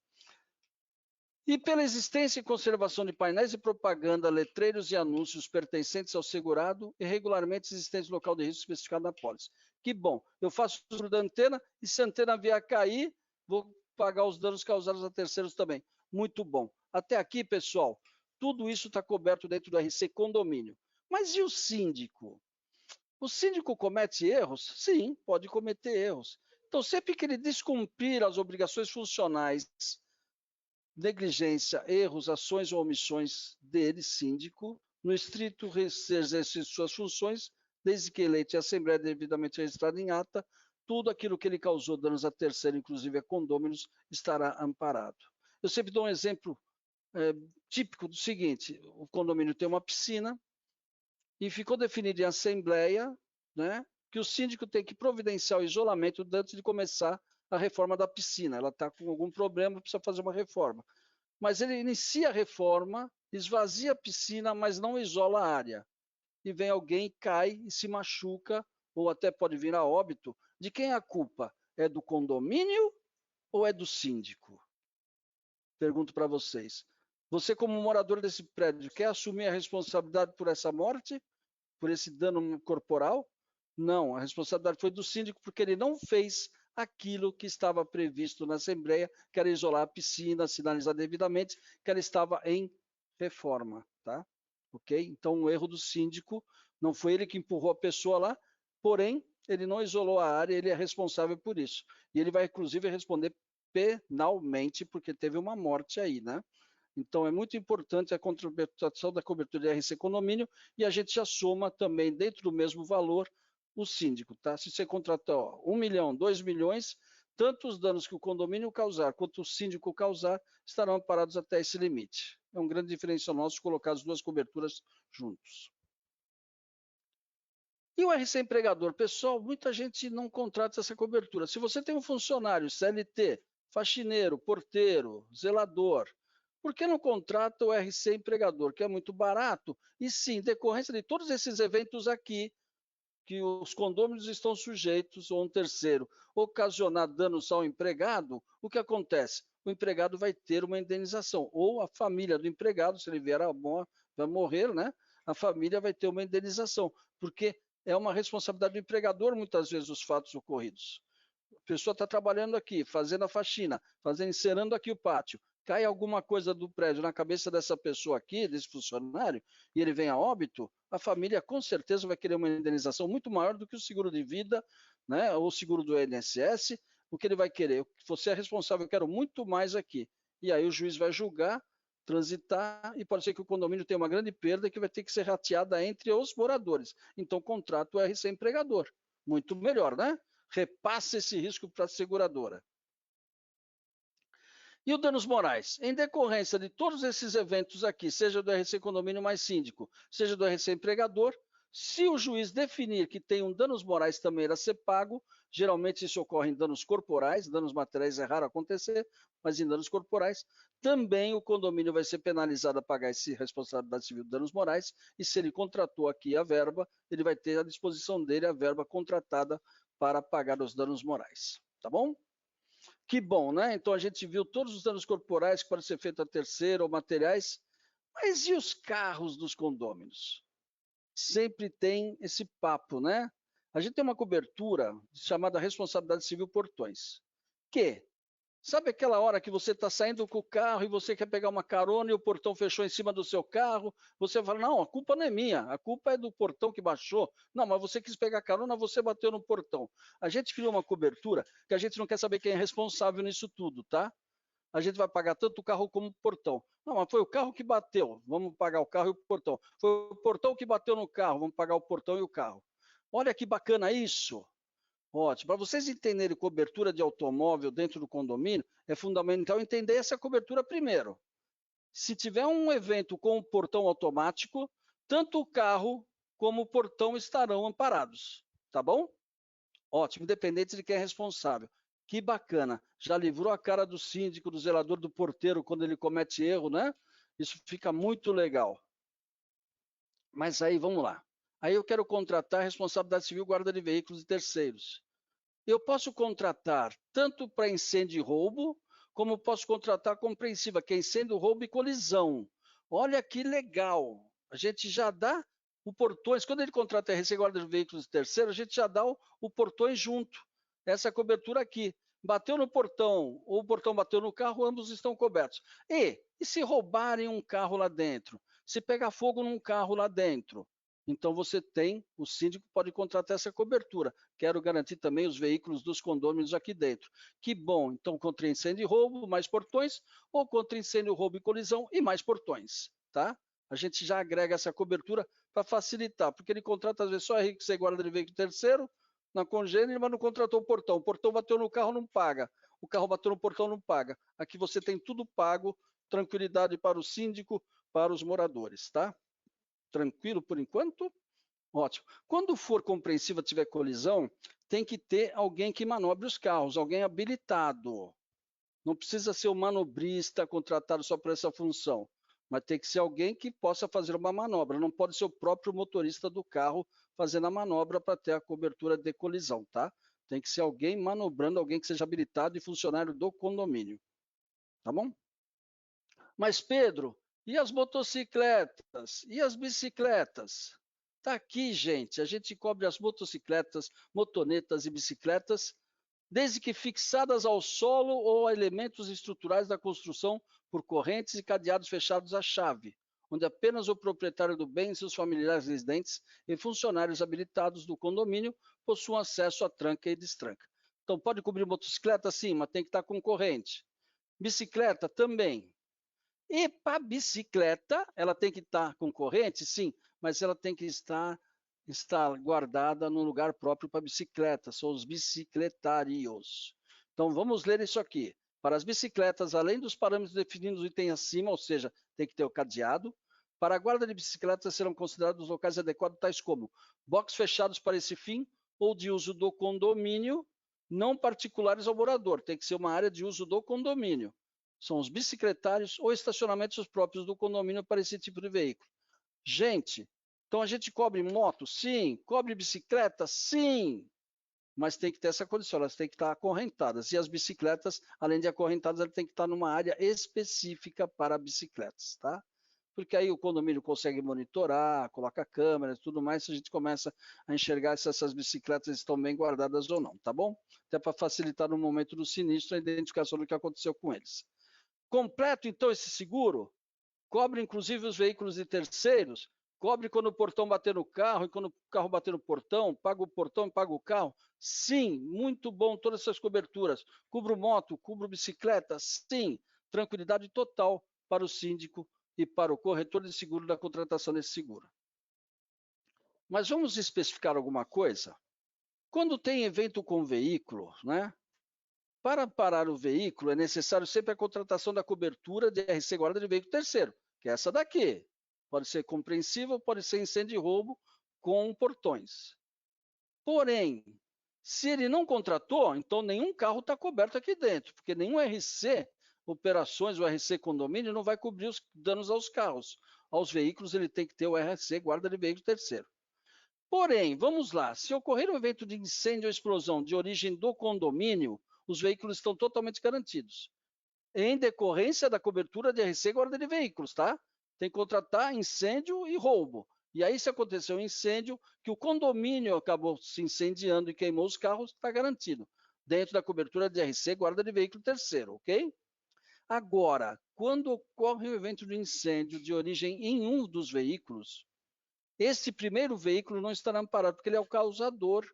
E pela existência e conservação de painéis de propaganda, letreiros e anúncios pertencentes ao segurado e regularmente existentes no local de risco especificado na pólice. Que bom, eu faço o uso da antena e se a antena vier a cair, vou pagar os danos causados a terceiros também. Muito bom. Até aqui, pessoal, tudo isso está coberto dentro do RC Condomínio. Mas e o síndico? O síndico comete erros? Sim, pode cometer erros. Então, sempre que ele descumprir as obrigações funcionais, negligência, erros, ações ou omissões dele, síndico, no estrito exercício de suas funções, desde que eleito em assembleia devidamente registrado em ata, tudo aquilo que ele causou danos a terceiro, inclusive a condôminos, estará amparado. Eu sempre dou um exemplo típico do seguinte: o condomínio tem uma piscina e ficou definido em assembleia, né, que o síndico tem que providenciar o isolamento antes de começar a reforma da piscina. Ela está com algum problema, precisa fazer uma reforma. Mas ele inicia a reforma, esvazia a piscina, mas não isola a área. E vem alguém, cai e se machuca, ou até pode vir a óbito. De quem é a culpa? É do condomínio ou é do síndico? Pergunto para vocês. Você, como morador desse prédio, quer assumir a responsabilidade por essa morte? Por esse dano corporal? Não, a responsabilidade foi do síndico, porque ele não fez aquilo que estava previsto na Assembleia, que era isolar a piscina, sinalizar devidamente, que ela estava em reforma, tá? Ok? Então, o erro do síndico, não foi ele que empurrou a pessoa lá, porém, ele não isolou a área, ele é responsável por isso. E ele vai, inclusive, responder penalmente, porque teve uma morte aí, né? Então, é muito importante a contratação da cobertura de RC Condomínio e a gente já soma também, dentro do mesmo valor, o síndico, tá? Se você contratar 1 milhão, 2 milhões, tanto os danos que o condomínio causar quanto o síndico causar estarão amparados até esse limite. É um grande diferencial nosso colocar as duas coberturas juntos. E o RC Empregador? Pessoal, muita gente não contrata essa cobertura. Se você tem um funcionário CLT, faxineiro, porteiro, zelador, por que não contrata o RC Empregador, que é muito barato? E sim, decorrência de todos esses eventos aqui, que os condôminos estão sujeitos, ou um terceiro, ocasionar danos ao empregado, o que acontece? O empregado vai ter uma indenização, ou a família do empregado, se ele vier a vai morrer, né? A família vai ter uma indenização, porque é uma responsabilidade do empregador, muitas vezes, os fatos ocorridos. A pessoa está trabalhando aqui, fazendo a faxina, encerando aqui o pátio, cai alguma coisa do prédio na cabeça dessa pessoa aqui, desse funcionário, e ele vem a óbito, a família com certeza vai querer uma indenização muito maior do que o seguro de vida, né, ou o seguro do INSS. O que ele vai querer? Você é responsável, eu quero muito mais aqui. E aí o juiz vai julgar, transitar, e pode ser que o condomínio tenha uma grande perda que vai ter que ser rateada entre os moradores. Então, contrata o RC empregador. Muito melhor, né? Repassa esse risco para a seguradora. E os danos morais? Em decorrência de todos esses eventos aqui, seja do RC Condomínio mais síndico, seja do RC Empregador, se o juiz definir que tem um danos morais também a ser pago, geralmente isso ocorre em danos corporais, danos materiais é raro acontecer, mas em danos corporais, também o condomínio vai ser penalizado a pagar essa responsabilidade civil de danos morais, e se ele contratou aqui a verba, ele vai ter à disposição dele a verba contratada para pagar os danos morais, tá bom? Que bom, né? Então a gente viu todos os danos corporais que podem ser feitos a terceiro ou materiais, mas e os carros dos condôminos? Sempre tem esse papo, né? A gente tem uma cobertura chamada responsabilidade civil portões, que sabe aquela hora que você está saindo com o carro e você quer pegar uma carona e o portão fechou em cima do seu carro? Você fala, não, a culpa não é minha, a culpa é do portão que baixou. Não, mas você quis pegar carona, você bateu no portão. A gente criou uma cobertura que a gente não quer saber quem é responsável nisso tudo, tá? A gente vai pagar tanto o carro como o portão. Não, mas foi o carro que bateu, vamos pagar o carro e o portão. Foi o portão que bateu no carro, vamos pagar o portão e o carro. Olha que bacana isso. Ótimo. Para vocês entenderem cobertura de automóvel dentro do condomínio, é fundamental entender essa cobertura primeiro. Se tiver um evento com o portão automático, tanto o carro como o portão estarão amparados, tá bom? Ótimo, independente de quem é responsável. Que bacana. Já livrou a cara do síndico, do zelador, do porteiro quando ele comete erro, né? Isso fica muito legal. Mas aí, vamos lá. Aí eu quero contratar responsabilidade civil, guarda de veículos de terceiros. Eu posso contratar tanto para incêndio e roubo, como posso contratar compreensiva, que é incêndio, roubo e colisão. Olha que legal. A gente já dá o portões. Quando ele contrata a RC Guarda de Veículos de terceiro, a gente já dá o portões junto. Essa cobertura aqui. Bateu no portão, ou o portão bateu no carro, ambos estão cobertos. E se roubarem um carro lá dentro? Se pegar fogo num carro lá dentro? Então você tem, o síndico pode contratar essa cobertura. Quero garantir também os veículos dos condôminos aqui dentro. Que bom, então contra incêndio e roubo, mais portões, ou contra incêndio, roubo e colisão e mais portões, tá? A gente já agrega essa cobertura para facilitar, porque ele contrata às vezes só a RC Guarda de Veículo terceiro, na congênere, mas não contratou o portão bateu no carro, não paga, o carro bateu no portão, não paga. Aqui você tem tudo pago, tranquilidade para o síndico, para os moradores, tá? Tranquilo por enquanto? Ótimo. Quando for compreensiva, tiver colisão, tem que ter alguém que manobre os carros, alguém habilitado. Não precisa ser um manobrista contratado só para essa função, mas tem que ser alguém que possa fazer uma manobra. Não pode ser o próprio motorista do carro fazendo a manobra para ter a cobertura de colisão, tá? Tem que ser alguém manobrando, alguém que seja habilitado e funcionário do condomínio. Tá bom? Mas, Pedro, e as motocicletas? E as bicicletas? Está aqui, gente. A gente cobre as motocicletas, motonetas e bicicletas, desde que fixadas ao solo ou a elementos estruturais da construção por correntes e cadeados fechados à chave, onde apenas o proprietário do bem e seus familiares residentes e funcionários habilitados do condomínio possuem acesso à tranca e destranca. Então, pode cobrir motocicleta? Sim, mas tem que estar com corrente. Bicicleta? Também. E para a bicicleta, ela tem que estar com corrente? Sim, mas ela tem que estar guardada no lugar próprio para a bicicleta, são os bicicletários. Então, vamos ler isso aqui. Para as bicicletas, além dos parâmetros definidos no item acima, ou seja, tem que ter o cadeado, para a guarda de bicicletas serão considerados os locais adequados, tais como boxes fechados para esse fim ou de uso do condomínio, não particulares ao morador, tem que ser uma área de uso do condomínio. São os bicicletários ou estacionamentos próprios do condomínio para esse tipo de veículo. Gente, Então, a gente cobre moto? Sim. Cobre bicicleta? Sim. Mas tem que ter essa condição, elas têm que estar acorrentadas. E as bicicletas, além de acorrentadas, elas têm que estar numa área específica para bicicletas, tá? Porque aí o condomínio consegue monitorar, coloca câmeras e tudo mais, a gente começa a enxergar se essas bicicletas estão bem guardadas ou não, tá bom? Até para facilitar no momento do sinistro a identificação do que aconteceu com eles. Completo, então, esse seguro? Cobre, inclusive, os veículos de terceiros? Cobre quando o portão bater no carro e quando o carro bater no portão? Paga o portão e paga o carro? Sim, muito bom, todas essas coberturas. Cubro moto, cubro bicicleta? Sim, tranquilidade total para o síndico e para o corretor de seguro da contratação desse seguro. Mas vamos especificar alguma coisa? Quando tem evento com veículo, né? Para parar o veículo, é necessário sempre a contratação da cobertura de RC guarda de veículo terceiro, que é essa daqui. Pode ser compreensível, pode ser incêndio e roubo com portões. Porém, se ele não contratou, então nenhum carro está coberto aqui dentro, porque nenhum RC operações, o RC condomínio, não vai cobrir os danos aos carros. Aos veículos, ele tem que ter o RC guarda de veículo terceiro. Porém, vamos lá, se ocorrer um evento de incêndio ou explosão de origem do condomínio, os veículos estão totalmente garantidos. Em decorrência da cobertura de RC guarda de veículos, tá? Tem que contratar incêndio e roubo. E aí, se aconteceu um incêndio, que o condomínio acabou se incendiando e queimou os carros, está garantido. Dentro da cobertura de RC guarda de veículo terceiro, ok? Agora, quando ocorre um evento de incêndio de origem em um dos veículos, esse primeiro veículo não estará amparado, porque ele é o causador.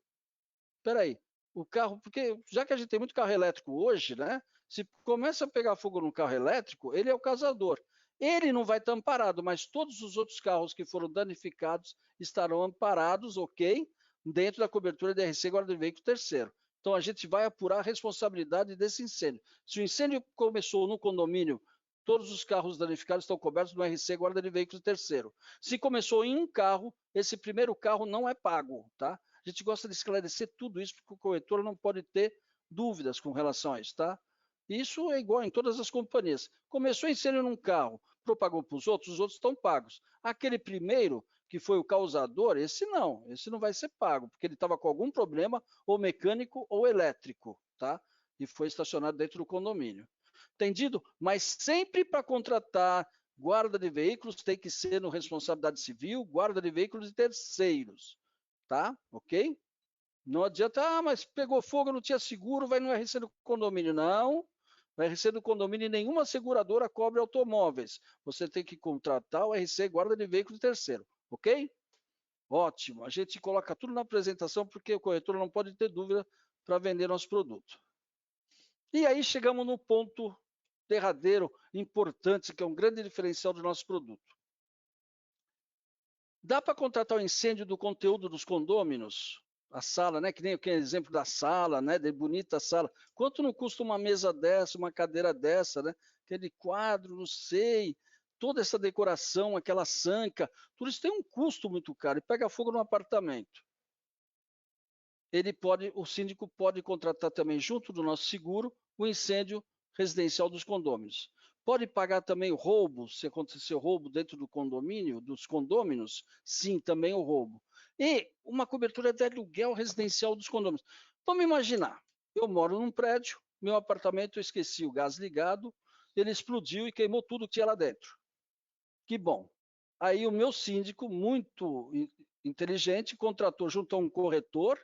Espera aí, o carro, porque já que a gente tem muito carro elétrico hoje, né? Se começa a pegar fogo no carro elétrico, ele é o causador. Ele não vai estar amparado, mas todos os outros carros que foram danificados estarão amparados, ok? Dentro da cobertura de RC guarda de veículo terceiro. Então, a gente vai apurar a responsabilidade desse incêndio. Se o incêndio começou no condomínio, todos os carros danificados estão cobertos no RC guarda de veículo terceiro. Se começou em um carro, esse primeiro carro não é pago, tá? A gente gosta de esclarecer tudo isso, porque o corretor não pode ter dúvidas com relação a isso, tá? Isso é igual em todas as companhias. Começou incêndio num carro, propagou para os outros estão pagos. Aquele primeiro, que foi o causador, esse não vai ser pago, porque ele estava com algum problema, ou mecânico ou elétrico, tá? E foi estacionado dentro do condomínio. Entendido? Mas sempre para contratar guarda de veículos tem que ser no responsabilidade civil, guarda de veículos de terceiros, tá? Ok? Não adianta, mas pegou fogo, não tinha seguro, vai no RC do condomínio. Não, o RC do condomínio nenhuma seguradora cobre automóveis. Você tem que contratar o RC guarda de veículo de terceiro, ok? Ótimo, a gente coloca tudo na apresentação porque o corretor não pode ter dúvida para vender nosso produto. E aí chegamos no ponto derradeiro, importante, que é um grande diferencial do nosso produto. Dá para contratar o incêndio do conteúdo dos condôminos? A sala, né? Que nem aquele exemplo da sala, né? De bonita sala. Quanto não custa uma mesa dessa, uma cadeira dessa, né? Aquele quadro, não sei, toda essa decoração, aquela sanca, tudo isso tem um custo muito caro. E pega fogo no apartamento. O síndico pode contratar também, junto do nosso seguro, o incêndio residencial dos condôminos. Pode pagar também o roubo, se acontecer roubo dentro do condomínio, dos condôminos? Sim, também o roubo. E uma cobertura de aluguel residencial dos condôminos. Vamos imaginar, eu moro num prédio, meu apartamento, eu esqueci o gás ligado, ele explodiu e queimou tudo que tinha lá dentro. Que bom. Aí o meu síndico, muito inteligente, contratou junto a um corretor,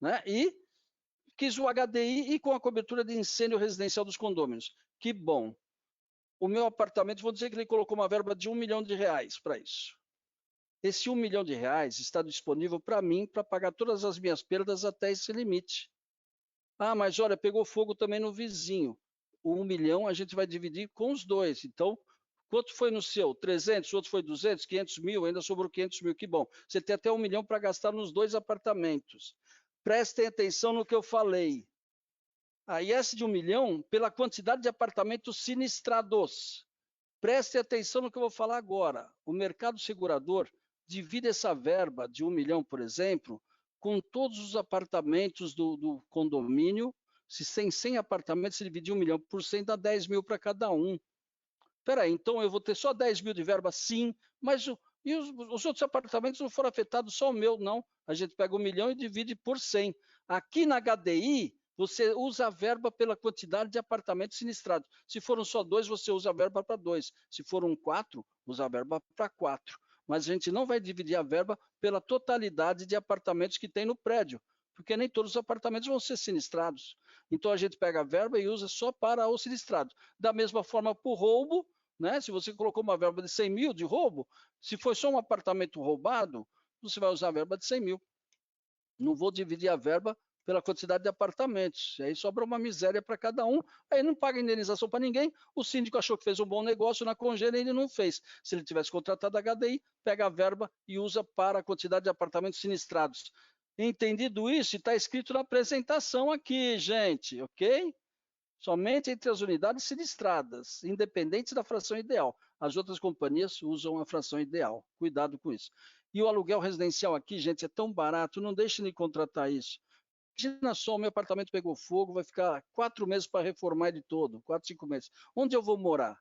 né, e quis o HDI e com a cobertura de incêndio residencial dos condôminos. Que bom. O meu apartamento, vou dizer que ele colocou uma verba de R$1 milhão para isso. Esse R$1 milhão está disponível para mim para pagar todas as minhas perdas até esse limite. Ah, mas olha, pegou fogo também no vizinho. O 1 milhão a gente vai dividir com os dois. Então, quanto foi no seu? 300, o outro foi 200, 500 mil, ainda sobrou 500 mil, que bom. Você tem até 1 milhão para gastar nos dois apartamentos. Prestem atenção no que eu falei. A IS de 1 milhão pela quantidade de apartamentos sinistrados. Prestem atenção no que eu vou falar agora. O mercado segurador divide essa verba de 1 milhão, por exemplo, com todos os apartamentos do condomínio. Se tem 100 apartamentos, se dividir 1 milhão por 100, dá 10 mil para cada um. Espera aí, então eu vou ter só 10 mil de verba? Sim, mas E os outros apartamentos não foram afetados, só o meu, não. A gente pega 1 milhão e divide por 100. Aqui na HDI, você usa a verba pela quantidade de apartamentos sinistrados. Se foram só 2, você usa a verba para 2. Se foram 4, usa a verba para 4. Mas a gente não vai dividir a verba pela totalidade de apartamentos que tem no prédio, porque nem todos os apartamentos vão ser sinistrados. Então a gente pega a verba e usa só para o sinistrado. Da mesma forma para o roubo, né? Se você colocou uma verba de 100 mil de roubo, se foi só um apartamento roubado, você vai usar a verba de 100 mil. Não vou dividir a verba pela quantidade de apartamentos. Aí sobra uma miséria para cada um, aí não paga indenização para ninguém. O síndico achou que fez um bom negócio na Congênere e ele não fez. Se ele tivesse contratado a HDI, pega a verba e usa para a quantidade de apartamentos sinistrados. Entendido isso? Está escrito na apresentação aqui, gente, ok? Somente entre as unidades sinistradas, independentes da fração ideal. As outras companhias usam a fração ideal. Cuidado com isso. E o aluguel residencial aqui, gente, é tão barato, não deixe de contratar isso. Imagina só, o meu apartamento pegou fogo, vai ficar 4 meses para reformar ele todo, 4, 5 meses. Onde eu vou morar?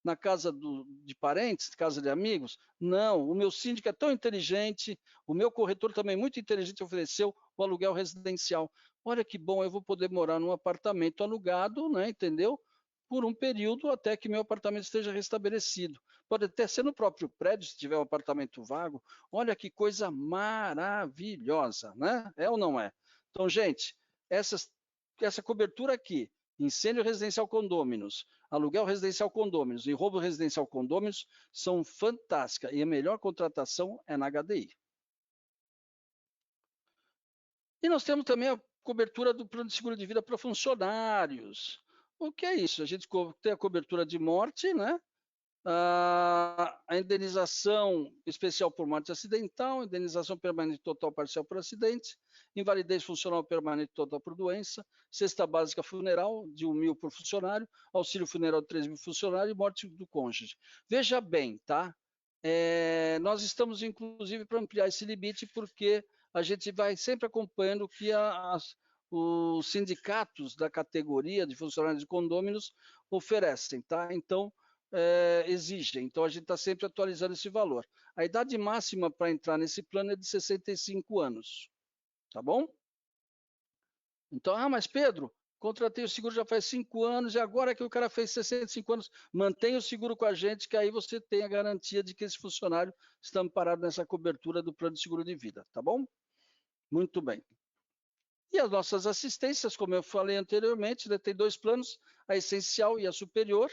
Na casa de parentes, casa de amigos? Não, o meu síndico é tão inteligente, o meu corretor também muito inteligente ofereceu o aluguel residencial. Olha que bom, eu vou poder morar num apartamento alugado, né, entendeu? Por um período até que meu apartamento esteja restabelecido. Pode até ser no próprio prédio, se tiver um apartamento vago. Olha que coisa maravilhosa, né? É ou não é? Então, gente, essa cobertura aqui, incêndio residencial condôminos, aluguel residencial condôminos e roubo residencial condôminos são fantásticas e a melhor contratação é na HDI. E nós temos também a cobertura do plano de seguro de vida para funcionários. O que é isso? A gente tem a cobertura de morte, né? A indenização especial por morte acidental, indenização permanente total parcial por acidente, invalidez funcional permanente total por doença, cesta básica funeral de 1 mil por funcionário, auxílio funeral de 3 mil funcionário e morte do cônjuge. Veja bem, tá? Nós estamos, inclusive, para ampliar esse limite, porque a gente vai sempre acompanhando o que os sindicatos da categoria de funcionários de condôminos oferecem, tá? Então, exigem. Então, a gente está sempre atualizando esse valor. A idade máxima para entrar nesse plano é de 65 anos, tá bom? Então, mas Pedro, contratei o seguro já faz 5 anos e agora que o cara fez 65 anos, mantenha o seguro com a gente, que aí você tem a garantia de que esse funcionário está amparado nessa cobertura do plano de seguro de vida, tá bom? Muito bem. E as nossas assistências, como eu falei anteriormente, né, tem 2 planos, a essencial e a superior,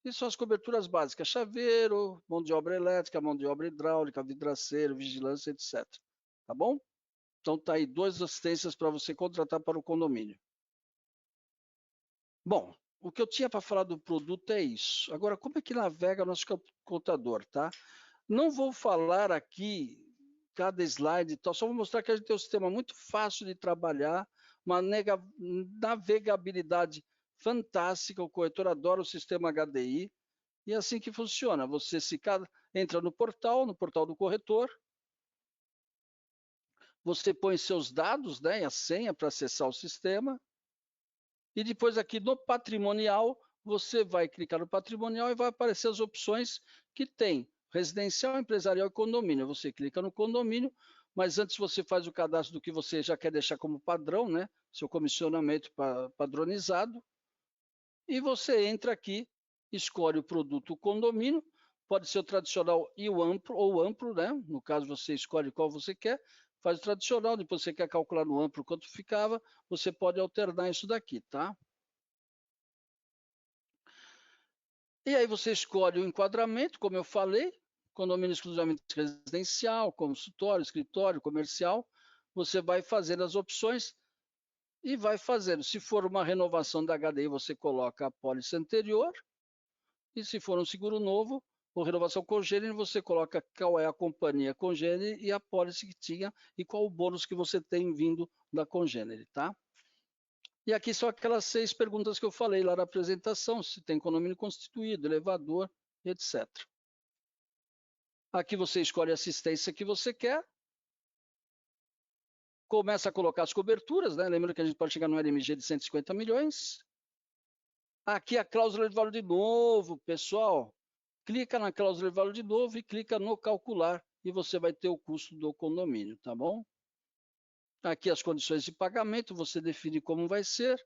e são as coberturas básicas, chaveiro, mão de obra elétrica, mão de obra hidráulica, vidraceiro, vigilância, etc. Tá bom? Então tá aí 2 assistências para você contratar para o condomínio. Bom, o que eu tinha para falar do produto é isso. Agora, como é que navega nosso contador, tá? Não vou falar aqui cada slide, só vou mostrar que a gente tem um sistema muito fácil de trabalhar, uma navegabilidade fantástica, o corretor adora o sistema HDI, e é assim que funciona. Você entra no portal do corretor, você põe seus dados, né, e a senha para acessar o sistema, e depois aqui no patrimonial, você vai clicar no patrimonial e vai aparecer as opções que tem, residencial, empresarial e condomínio. Você clica no condomínio, mas antes você faz o cadastro do que você já quer deixar como padrão, né, seu comissionamento padronizado, e você entra aqui, escolhe o produto condomínio, pode ser o tradicional e o amplo, ou amplo, né? No caso, você escolhe qual você quer, faz o tradicional, depois você quer calcular no amplo quanto ficava, você pode alternar isso daqui, tá? E aí você escolhe o enquadramento, como eu falei, condomínio exclusivamente residencial, consultório, escritório, comercial, você vai fazendo as opções e vai fazendo. Se for uma renovação da HDI, você coloca a pólice anterior, e se for um seguro novo, ou renovação congênere, você coloca qual é a companhia congênere e a pólice que tinha e qual o bônus que você tem vindo da congênere, tá? E aqui são aquelas 6 perguntas que eu falei lá na apresentação, se tem condomínio constituído, elevador, etc. Aqui você escolhe a assistência que você quer, começa a colocar as coberturas, né? Lembra que a gente pode chegar no LMG de 150 milhões. Aqui a cláusula de valor de novo, pessoal. clica na cláusula de valor de novo e clica no calcular e você vai ter o custo do condomínio, tá bom? Aqui as condições de pagamento, você define como vai ser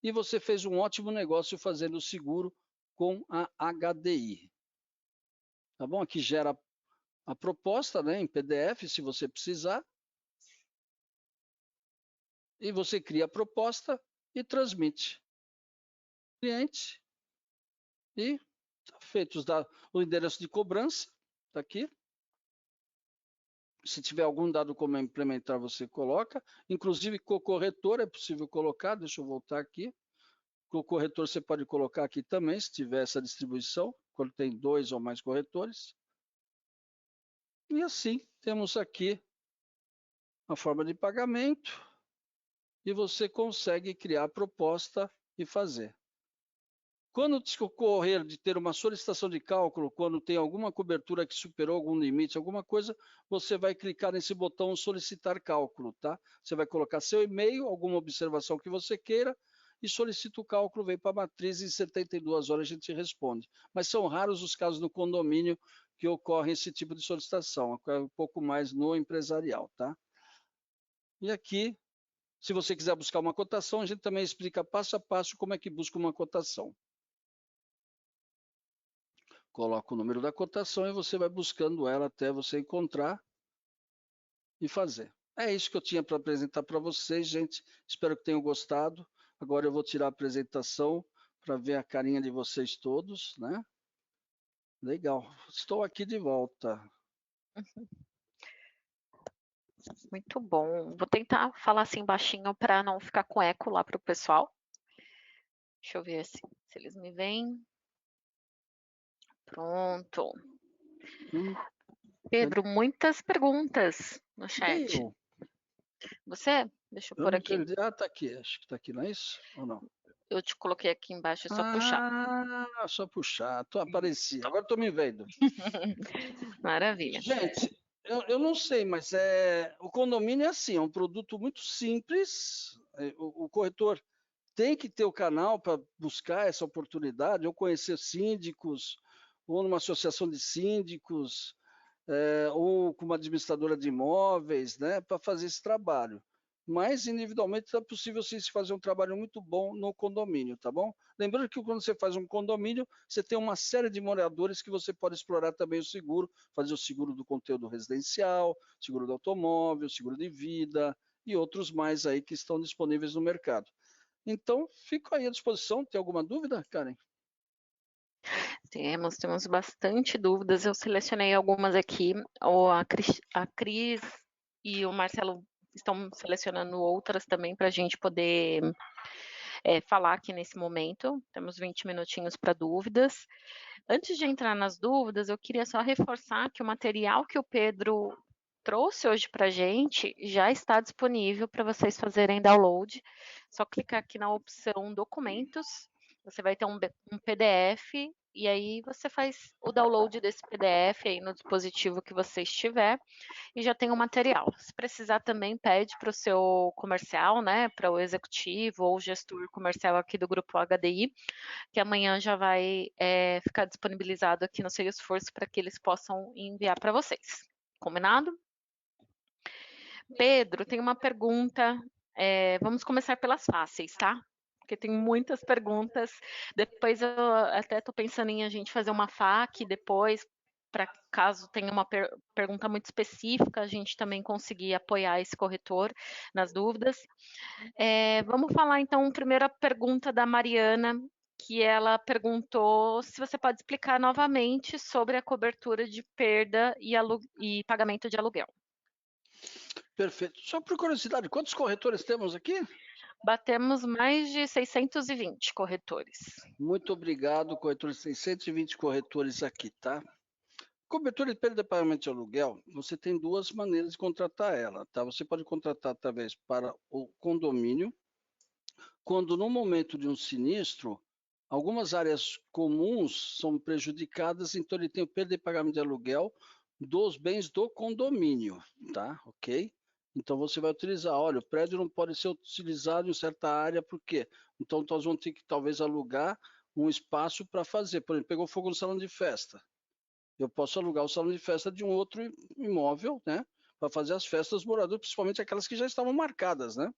e você fez um ótimo negócio fazendo o seguro com a HDI. Tá bom? Aqui gera a proposta, né, em PDF, se você precisar. E você cria a proposta e transmite. Cliente e tá feito o endereço de cobrança, está aqui. Se tiver algum dado como implementar, você coloca. Inclusive, co-corretor é possível colocar. Deixa eu voltar aqui. Co-corretor você pode colocar aqui também, se tiver essa distribuição, quando tem 2 ou mais corretores. E assim, temos aqui a forma de pagamento e você consegue criar a proposta e fazer. Quando te ocorrer de ter uma solicitação de cálculo, quando tem alguma cobertura que superou algum limite, alguma coisa, você vai clicar nesse botão solicitar cálculo, tá? Você vai colocar seu e-mail, alguma observação que você queira e solicita o cálculo, vem para a matriz e em 72 horas a gente responde. Mas são raros os casos no condomínio que ocorre esse tipo de solicitação, ocorre um pouco mais no empresarial, tá? E aqui, se você quiser buscar uma cotação, a gente também explica passo a passo como é que busca uma cotação. Coloca o número da cotação e você vai buscando ela até você encontrar e fazer. É isso que eu tinha para apresentar para vocês, gente. Espero que tenham gostado. Agora eu vou tirar a apresentação para ver a carinha de vocês todos, né? Legal. Estou aqui de volta. Muito bom. Vou tentar falar assim baixinho para não ficar com eco lá para o pessoal. Deixa eu ver se eles me veem. Pronto. Pedro, muitas perguntas no chat. Você? Deixa eu pôr aqui. Ah, tá aqui. Acho que tá aqui, não é isso? Ou não? Eu te coloquei aqui embaixo, é só puxar. Ah, só puxar. Apareci. Agora estou me vendo. Maravilha. Gente, eu não sei, mas o condomínio é assim, é um produto muito simples. O corretor tem que ter o canal para buscar essa oportunidade, ou conhecer síndicos, ou numa associação de síndicos, ou com uma administradora de imóveis, né, para fazer esse trabalho. Mas, individualmente, é possível sim se fazer um trabalho muito bom no condomínio, tá bom? Lembrando que quando você faz um condomínio, você tem uma série de moradores que você pode explorar também o seguro, fazer o seguro do conteúdo residencial, seguro do automóvel, seguro de vida e outros mais aí que estão disponíveis no mercado. Então, fico aí à disposição. Tem alguma dúvida, Karen? Temos bastante dúvidas. Eu selecionei algumas aqui. A Cris e o Marcelo estão selecionando outras também para a gente poder falar aqui nesse momento. Temos 20 minutinhos para dúvidas. Antes de entrar nas dúvidas, eu queria só reforçar que o material que o Pedro trouxe hoje para a gente já está disponível para vocês fazerem download. Só clicar aqui na opção documentos, você vai ter um PDF e aí você faz o download desse PDF aí no dispositivo que você estiver e já tem o material. Se precisar também pede para o seu comercial, né, para o executivo ou gestor comercial aqui do grupo HDI, que amanhã já vai ficar disponibilizado aqui no Salesforce para que eles possam enviar para vocês. Combinado? Pedro, tem uma pergunta. Vamos começar pelas fáceis, tá? Porque tem muitas perguntas. Depois eu até estou pensando em a gente fazer uma FAQ depois, para caso tenha uma pergunta muito específica, a gente também conseguir apoiar esse corretor nas dúvidas. Vamos falar então, primeiro a pergunta da Mariana, que ela perguntou se você pode explicar novamente sobre a cobertura de perda e pagamento de aluguel. Perfeito. Só por curiosidade, quantos corretores temos aqui? Batemos mais de 620 corretores. Muito obrigado, corretores. Tem 120 corretores aqui, tá? Cobertura de perda de pagamento de aluguel, você tem duas maneiras de contratar ela, tá? Você pode contratar através para o condomínio, quando no momento de um sinistro, algumas áreas comuns são prejudicadas, então ele tem o perda de pagamento de aluguel dos bens do condomínio, tá? Ok? Então você vai utilizar, olha, o prédio não pode ser utilizado em certa área, por quê? Então nós vamos ter que talvez alugar um espaço para fazer. Por exemplo, pegou fogo no salão de festa. Eu posso alugar o salão de festa de um outro imóvel, né? Para fazer as festas dos moradores, principalmente aquelas que já estavam marcadas, né?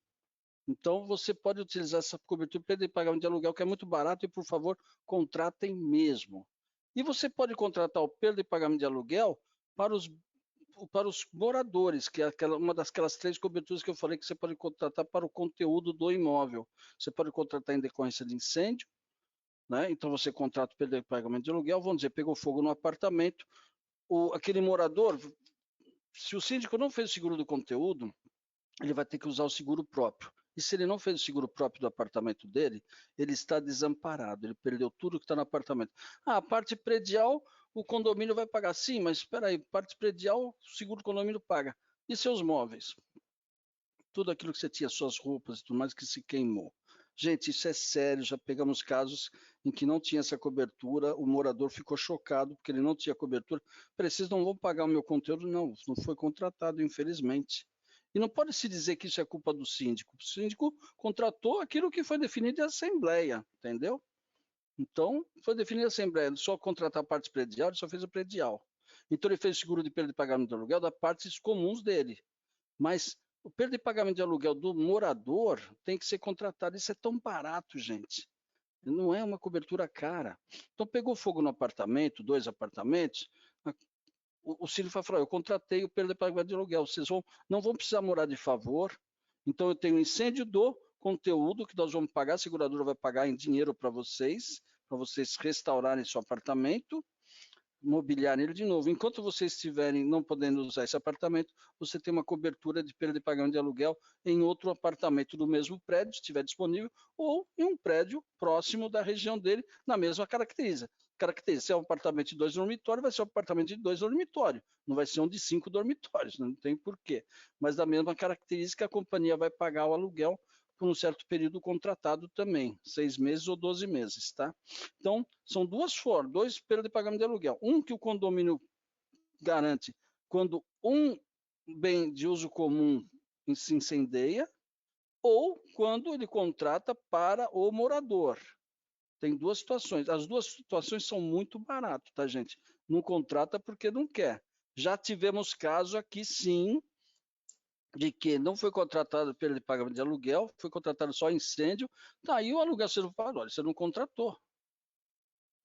Então, você pode utilizar essa cobertura para pagamento de aluguel, que é muito barato, e, por favor, contratem mesmo. E você pode contratar o perda de pagamento de aluguel para os moradores, que é uma daquelas 3 coberturas que eu falei que você pode contratar para o conteúdo do imóvel. Você pode contratar em decorrência de incêndio, né? Então, você contrata o perda de pagamento de aluguel, vamos dizer, pegou fogo no apartamento, aquele morador, se o síndico não fez o seguro do conteúdo, ele vai ter que usar o seguro próprio. E se ele não fez o seguro próprio do apartamento dele, ele está desamparado, ele perdeu tudo que está no apartamento. A parte predial, o condomínio vai pagar. Sim, mas espera aí, parte predial, o seguro do condomínio paga. E seus móveis? Tudo aquilo que você tinha, suas roupas e tudo mais que se queimou. Gente, isso é sério, já pegamos casos em que não tinha essa cobertura, o morador ficou chocado porque ele não tinha cobertura. Vocês não vão pagar o meu conteúdo? Não, não foi contratado, infelizmente. E não pode se dizer que isso é culpa do síndico. O síndico contratou aquilo que foi definido em assembleia, entendeu? Então, foi definido em assembleia, ele só contratar a parte predial, ele só fez o predial. Então, ele fez o seguro de perda de pagamento de aluguel das partes comuns dele. Mas o perda de pagamento de aluguel do morador tem que ser contratado. Isso é tão barato, gente. Não é uma cobertura cara. Então, pegou fogo no apartamento, 2 apartamentos, o síndico vai falar, eu contratei o perda de pagamento de aluguel, vocês não vão precisar morar de favor, então eu tenho incêndio do conteúdo que nós vamos pagar, a seguradora vai pagar em dinheiro para vocês restaurarem seu apartamento, mobiliarem ele de novo. Enquanto vocês estiverem não podendo usar esse apartamento, você tem uma cobertura de perda de pagamento de aluguel em outro apartamento do mesmo prédio, se estiver disponível, ou em um prédio próximo da região dele, na mesma característica. Se é um apartamento de 2 dormitórios, vai ser um apartamento de 2 dormitórios, não vai ser um de 5 dormitórios, não tem porquê. Mas da mesma característica, a companhia vai pagar o aluguel por um certo período contratado também, 6 meses ou 12 meses, tá? Então, são 2 formas, 2 perdas de pagamento de aluguel. Um que o condomínio garante quando um bem de uso comum se incendeia, ou quando ele contrata para o morador. Tem 2 situações. As 2 situações são muito baratas, tá, gente? Não contrata porque não quer. Já tivemos caso aqui, sim, de que não foi contratado perda de pagamento de aluguel, foi contratado só incêndio, tá aí o aluguel sendo pago, olha, você não contratou.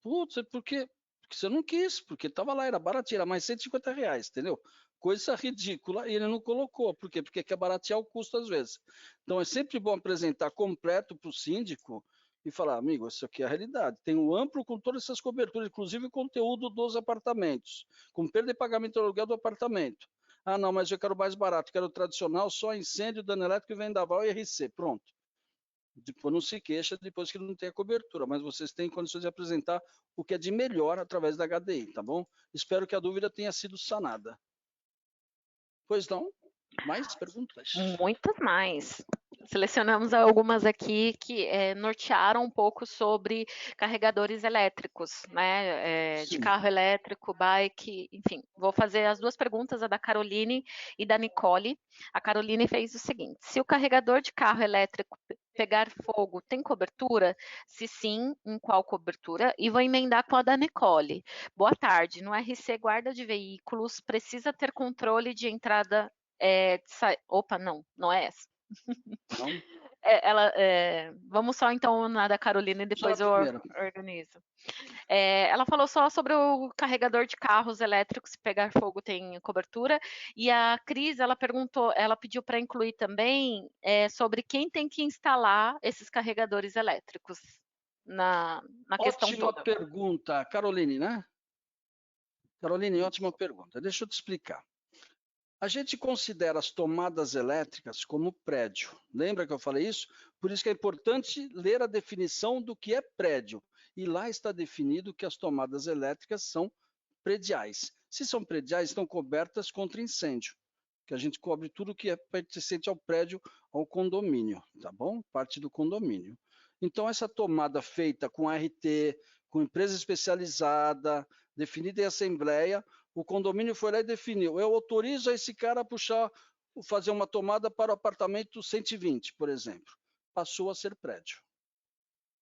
Putz, porque você não quis, porque estava lá, era baratinho, era mais R$ 150, entendeu? Coisa ridícula, e ele não colocou. Por quê? Porque quer baratear o custo às vezes. Então é sempre bom apresentar completo para o síndico e falar, amigo, isso aqui é a realidade. Tem o amplo com todas essas coberturas, inclusive o conteúdo dos apartamentos, com perda de pagamento de aluguel do apartamento. Ah, não, mas eu quero mais barato, quero o tradicional, só incêndio, dano elétrico, vendaval e RC. Pronto. Depois não se queixa depois que não tem a cobertura, mas vocês têm condições de apresentar o que é de melhor através da HDI, tá bom? Espero que a dúvida tenha sido sanada. Pois não, mais perguntas? Muitas mais. Selecionamos algumas aqui que nortearam um pouco sobre carregadores elétricos, né? De carro elétrico, bike, enfim. Vou fazer as 2 perguntas, a da Caroline e da Nicole. A Caroline fez o seguinte: se o carregador de carro elétrico pegar fogo, tem cobertura? Se sim, em qual cobertura? E vou emendar com a da Nicole. Boa tarde. No RC Guarda de Veículos, precisa ter controle de entrada. Opa, não é essa. Não? Vamos só então na da Carolina e depois eu organizo. Ela falou só sobre o carregador de carros elétricos, se pegar fogo tem cobertura, e a Cris, ela pediu para incluir também sobre quem tem que instalar esses carregadores elétricos na questão toda. Ótima pergunta, Caroline, né? Caroline, ótima pergunta. Deixa eu te explicar. A gente considera as tomadas elétricas como prédio. Lembra que eu falei isso? Por isso que é importante ler a definição do que é prédio. E lá está definido que as tomadas elétricas são prediais. Se são prediais, estão cobertas contra incêndio, que a gente cobre tudo que é pertencente ao prédio, ao condomínio, tá bom? Parte do condomínio. Então, essa tomada feita com RT, com empresa especializada, definida em assembleia, o condomínio foi lá e definiu. Eu autorizo esse cara a fazer uma tomada para o apartamento 120, por exemplo. Passou a ser prédio.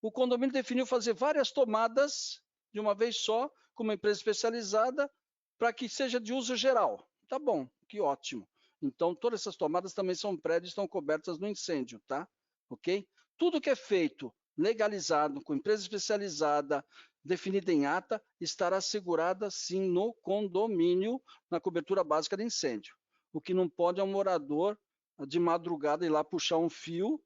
o condomínio definiu fazer várias tomadas de uma vez só, com uma empresa especializada, para que seja de uso geral. Tá bom, que ótimo. Então, todas essas tomadas também são prédios, estão cobertas no incêndio, tá? Ok? Tudo que é feito legalizado, com empresa especializada, definida em ata, estará assegurada, sim, no condomínio, na cobertura básica de incêndio. O que não pode é um morador, de madrugada, ir lá puxar um fio,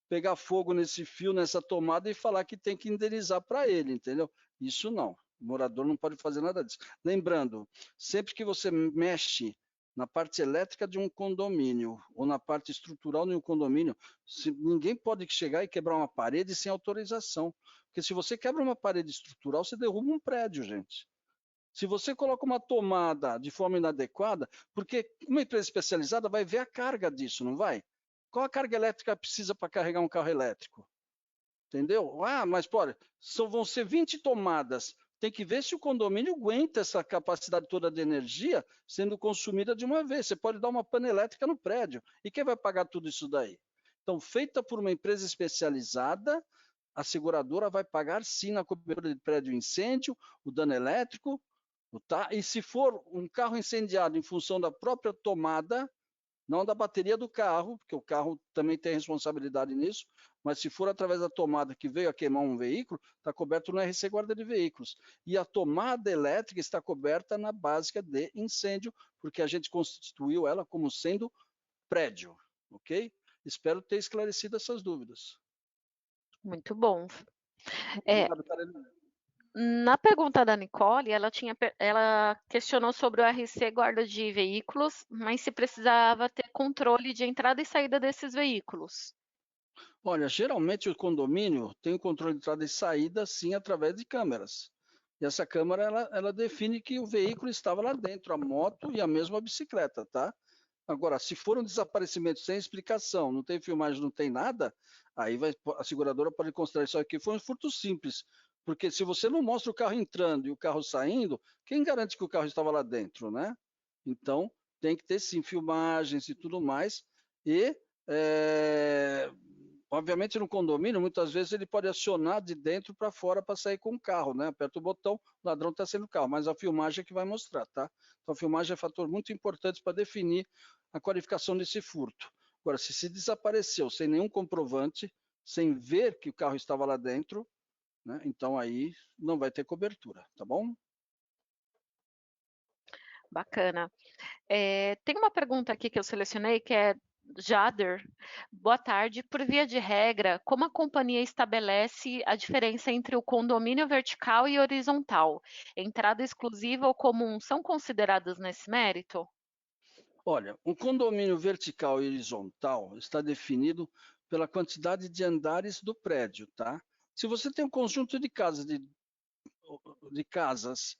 pegar fogo nesse fio, nessa tomada, e falar que tem que indenizar para ele, entendeu? Isso não. O morador não pode fazer nada disso. Lembrando, sempre que você mexe na parte elétrica de um condomínio ou na parte estrutural de um condomínio, ninguém pode chegar e quebrar uma parede sem autorização. Porque se você quebra uma parede estrutural, você derruba um prédio, gente. Se você coloca uma tomada de forma inadequada, porque uma empresa especializada vai ver a carga disso, não vai? Qual a carga elétrica precisa para carregar um carro elétrico? Entendeu? Ah, mas pode, vão ser 20 tomadas. Tem que ver se o condomínio aguenta essa capacidade toda de energia sendo consumida de uma vez. Você pode dar uma pana elétrica no prédio. E quem vai pagar tudo isso daí? Então, feita por uma empresa especializada, a seguradora vai pagar sim na cobertura de prédio incêndio, o dano elétrico, tá? E se for um carro incendiado em função da própria tomada, não da bateria do carro, porque o carro também tem responsabilidade nisso, mas se for através da tomada que veio a queimar um veículo, está coberto no RC Guarda de Veículos. E a tomada elétrica está coberta na básica de incêndio, porque a gente constituiu ela como sendo prédio, ok? Espero ter esclarecido essas dúvidas. Muito bom. Obrigado, Carolina. Na pergunta da Nicole, ela questionou sobre o RC guarda de veículos, mas se precisava ter controle de entrada e saída desses veículos. Olha, geralmente o condomínio tem o controle de entrada e saída, sim, através de câmeras. E essa câmera, ela define que o veículo estava lá dentro, a moto e a mesma bicicleta, tá? Agora, se for um desaparecimento sem explicação, não tem filmagem, não tem nada, aí a seguradora pode considerar isso aqui foi um furto simples. Porque se você não mostra o carro entrando e o carro saindo, quem garante que o carro estava lá dentro, né? Então, tem que ter sim filmagens e tudo mais. E, obviamente, no condomínio, muitas vezes ele pode acionar de dentro para fora para sair com o carro, né? Aperta o botão, o ladrão está saindo do carro, mas a filmagem é que vai mostrar, tá? Então, a filmagem é fator muito importante para definir a qualificação desse furto. Agora, se desapareceu sem nenhum comprovante, sem ver que o carro estava lá dentro, né? Então aí não vai ter cobertura, tá bom? Bacana. Tem uma pergunta aqui que eu selecionei, que é Jader. Boa tarde. Por via de regra, como a companhia estabelece a diferença entre o condomínio vertical e horizontal? Entrada exclusiva ou comum são consideradas nesse mérito? Olha, um condomínio vertical e horizontal está definido pela quantidade de andares do prédio, tá? Se você tem um conjunto de casas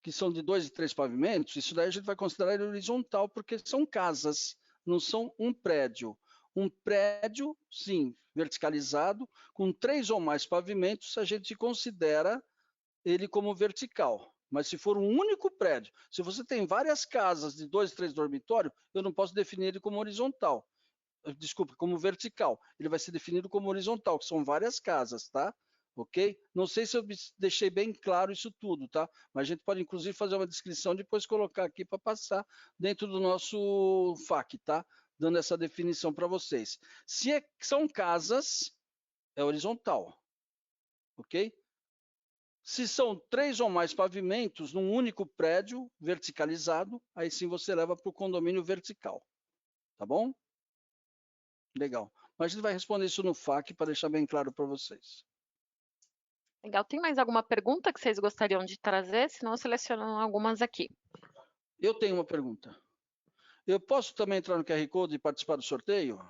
que são de 2 e 3 pavimentos, isso daí a gente vai considerar ele horizontal, porque são casas, não são um prédio. Um prédio, sim, verticalizado, com 3 ou mais pavimentos, a gente considera ele como vertical. Mas se for um único prédio, se você tem várias casas de 2, 3 dormitórios, eu não posso definir ele como horizontal. Desculpa, como vertical. Ele vai ser definido como horizontal, que são várias casas, tá? Ok? Não sei se eu deixei bem claro isso tudo, tá? Mas a gente pode, inclusive, fazer uma descrição, depois colocar aqui para passar dentro do nosso FAQ, tá? Dando essa definição para vocês. Se são casas, é horizontal, ok? Se são 3 ou mais pavimentos num único prédio verticalizado, aí sim você leva para o condomínio vertical, tá bom? Legal. Mas a gente vai responder isso no FAQ para deixar bem claro para vocês. Legal. Tem mais alguma pergunta que vocês gostariam de trazer? Senão eu seleciono algumas aqui. Eu tenho uma pergunta. Eu posso também entrar no QR Code e participar do sorteio?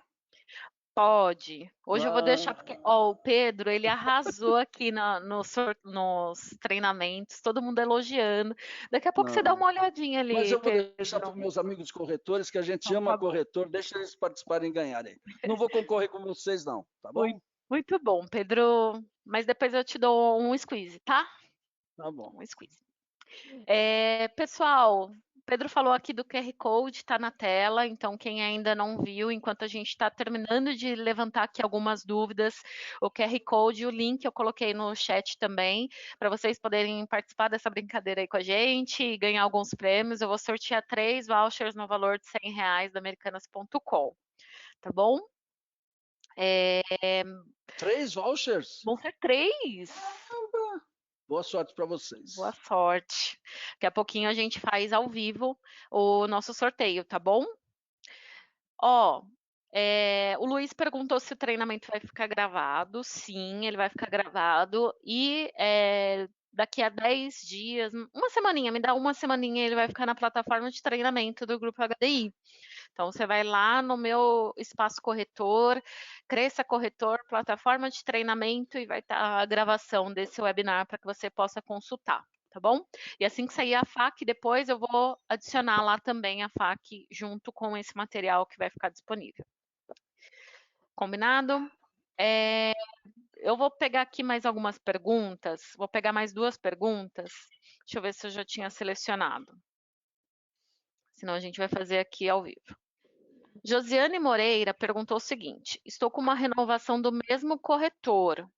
Pode. Hoje eu vou deixar porque, o Pedro, ele arrasou aqui nos treinamentos, todo mundo elogiando. Daqui a pouco você dá uma olhadinha Mas ali, eu vou deixar para Pedro. os meus amigos corretores, que a gente Então, ama tá bom. corretor, deixa eles participarem e ganharem. Não vou concorrer com vocês, não, tá bom? Muito bom, Pedro. Mas depois eu te dou um squeeze, tá? Tá bom. Um squeeze. Pessoal, Pedro falou aqui do QR Code, está na tela, então quem ainda não viu, enquanto a gente está terminando de levantar aqui algumas dúvidas, o QR Code e o link eu coloquei no chat também, para vocês poderem participar dessa brincadeira aí com a gente e ganhar alguns prêmios. Eu vou sortear 3 vouchers no valor de R$ 100 da Americanas.com, tá bom? 3 vouchers? Vão ser 3. Boa sorte para vocês. Boa sorte. Daqui a pouquinho a gente faz ao vivo o nosso sorteio, tá bom? Ó, o Luiz perguntou se o treinamento vai ficar gravado. Sim, ele vai ficar gravado. E daqui a 10 dias, uma semaninha, me dá uma semaninha, ele vai ficar na plataforma de treinamento do Grupo HDI. Então, você vai lá no meu espaço corretor, Cresça Corretor, plataforma de treinamento, e vai estar a gravação desse webinar para que você possa consultar, tá bom? E assim que sair a FAQ, depois eu vou adicionar lá também a FAQ junto com esse material que vai ficar disponível. Combinado? Eu vou pegar aqui mais algumas perguntas, vou pegar mais 2 perguntas. Deixa eu ver se eu já tinha selecionado. Senão a gente vai fazer aqui ao vivo. Josiane Moreira perguntou o seguinte: estou com uma renovação do mesmo corretor.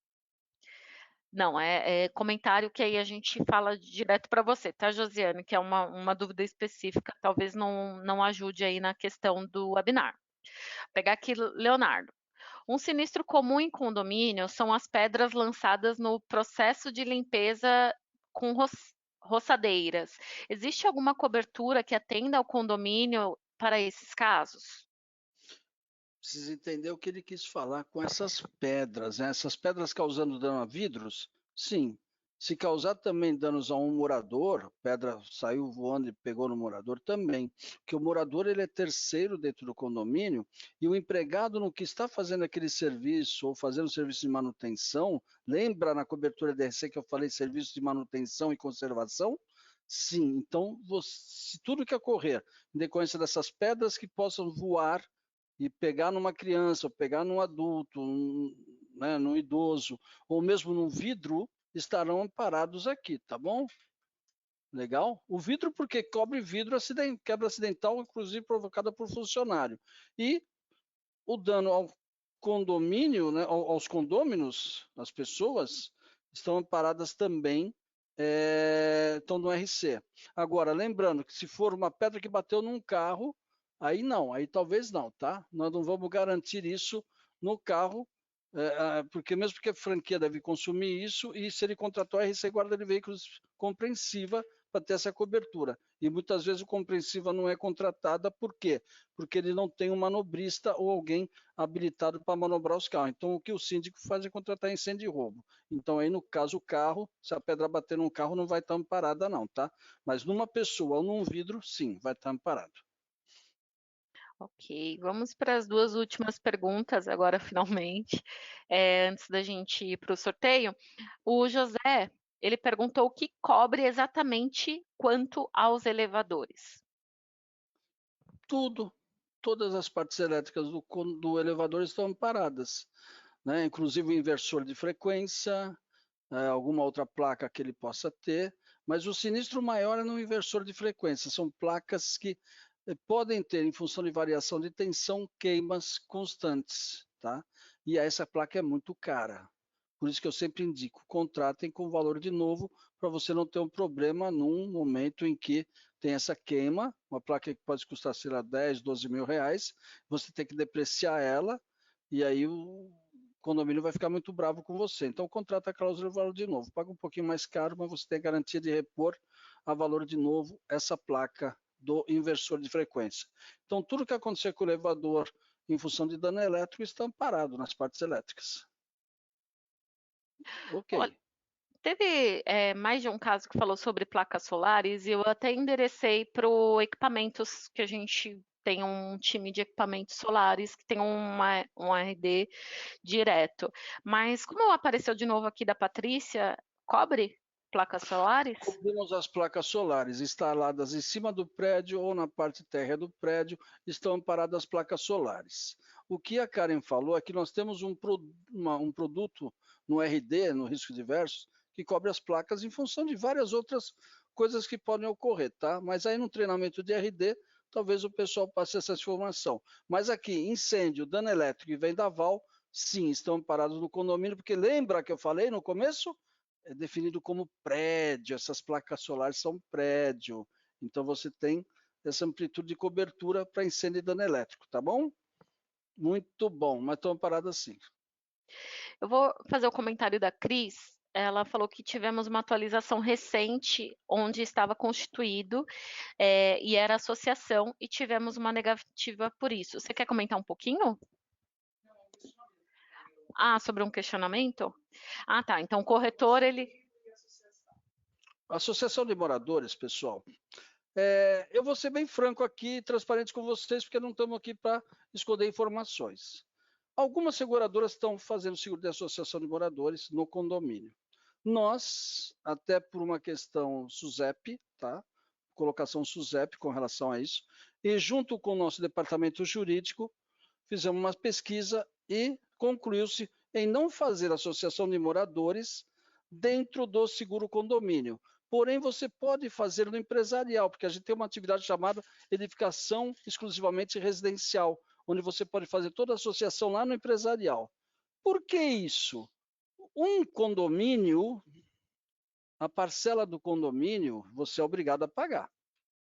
Não, é comentário que aí a gente fala direto para você, tá, Josiane? Que é uma dúvida específica, talvez não ajude aí na questão do webinar. Vou pegar aqui, Leonardo. Um sinistro comum em condomínio são as pedras lançadas no processo de limpeza com roçadeiras. Existe alguma cobertura que atenda ao condomínio para esses casos? Precisa entender o que ele quis falar com essas pedras, né? Essas pedras causando dano a vidros? Sim. Se causar também danos a um morador, pedra saiu voando e pegou no morador também, porque o morador ele é terceiro dentro do condomínio e o empregado no que está fazendo aquele serviço ou fazendo serviço de manutenção, lembra na cobertura DRC que eu falei serviço de manutenção e conservação? Sim, então se tudo que ocorrer em decorrência dessas pedras que possam voar e pegar numa criança, ou pegar num adulto, né, num idoso, ou mesmo num vidro, estarão amparados aqui, tá bom? Legal? O vidro, porque cobre vidro, quebra acidental, inclusive provocada por funcionário. E o dano ao condomínio, né, aos condôminos, as pessoas, estão amparadas também, estão no RC. Agora, lembrando que se for uma pedra que bateu num carro, aí não, aí talvez não, tá? Nós não vamos garantir isso no carro, porque mesmo que a franquia deve consumir isso, e se ele contratou a RC Guarda de Veículos compreensiva para ter essa cobertura. E muitas vezes o compreensiva não é contratada, por quê? Porque ele não tem um manobrista ou alguém habilitado para manobrar os carros. Então, o que o síndico faz é contratar incêndio e roubo. Então, aí no caso, o carro, se a pedra bater num carro, não vai estar amparada não, tá? Mas numa pessoa ou num vidro, sim, vai estar amparado. Ok, vamos para as 2 últimas perguntas agora, finalmente, antes da gente ir para o sorteio. O José, ele perguntou o que cobre exatamente quanto aos elevadores. Tudo, todas as partes elétricas do elevador estão amparadas, né? Inclusive o inversor de frequência, alguma outra placa que ele possa ter, mas o sinistro maior é no inversor de frequência, são placas que podem ter, em função de variação de tensão, queimas constantes, tá? E essa placa é muito cara. Por isso que eu sempre indico, contratem com valor de novo, para você não ter um problema num momento em que tem essa queima, uma placa que pode custar, sei lá, 10, 12 mil reais, você tem que depreciar ela, e aí o condomínio vai ficar muito bravo com você. Então, contrata a cláusula de valor de novo. Paga um pouquinho mais caro, mas você tem a garantia de repor a valor de novo essa placa do inversor de frequência. Então, tudo que acontecer com o elevador em função de dano elétrico está amparado nas partes elétricas. Ok. Olha, teve mais de um caso que falou sobre placas solares e eu até enderecei para o equipamentos, que a gente tem um time de equipamentos solares que tem um RD direto. Mas como apareceu de novo aqui da Patrícia, cobre placas solares? Cobrimos as placas solares instaladas em cima do prédio ou na parte térrea do prédio, estão amparadas as placas solares. O que a Karen falou é que nós temos um produto no RD, no risco diversos, que cobre as placas em função de várias outras coisas que podem ocorrer, tá? Mas aí no treinamento de RD, talvez o pessoal passe essa informação. Mas aqui, incêndio, dano elétrico e vendaval, sim, estão parados no condomínio, porque lembra que eu falei no começo? É definido como prédio, essas placas solares são prédio. Então você tem essa amplitude de cobertura para incêndio e dano elétrico, tá bom? Muito bom, mas estão parados assim. Eu vou fazer o comentário da Cris. Ela falou que tivemos uma atualização recente, onde estava constituído e era associação, e tivemos uma negativa por isso. Você quer comentar um pouquinho? Ah, sobre um questionamento? Ah, tá. Então, o corretor, ele... Associação de moradores, pessoal, eu vou ser bem franco aqui, transparente com vocês, porque não estamos aqui para esconder informações. Algumas seguradoras estão fazendo seguro de associação de moradores no condomínio. Nós, até por uma questão SUSEP, tá? Colocação SUSEP com relação a isso, e junto com o nosso departamento jurídico, fizemos uma pesquisa e concluiu-se em não fazer associação de moradores dentro do seguro condomínio. Porém, você pode fazer no empresarial, porque a gente tem uma atividade chamada edificação exclusivamente residencial, onde você pode fazer toda a associação lá no empresarial. Por que isso? Um condomínio, a parcela do condomínio, você é obrigado a pagar.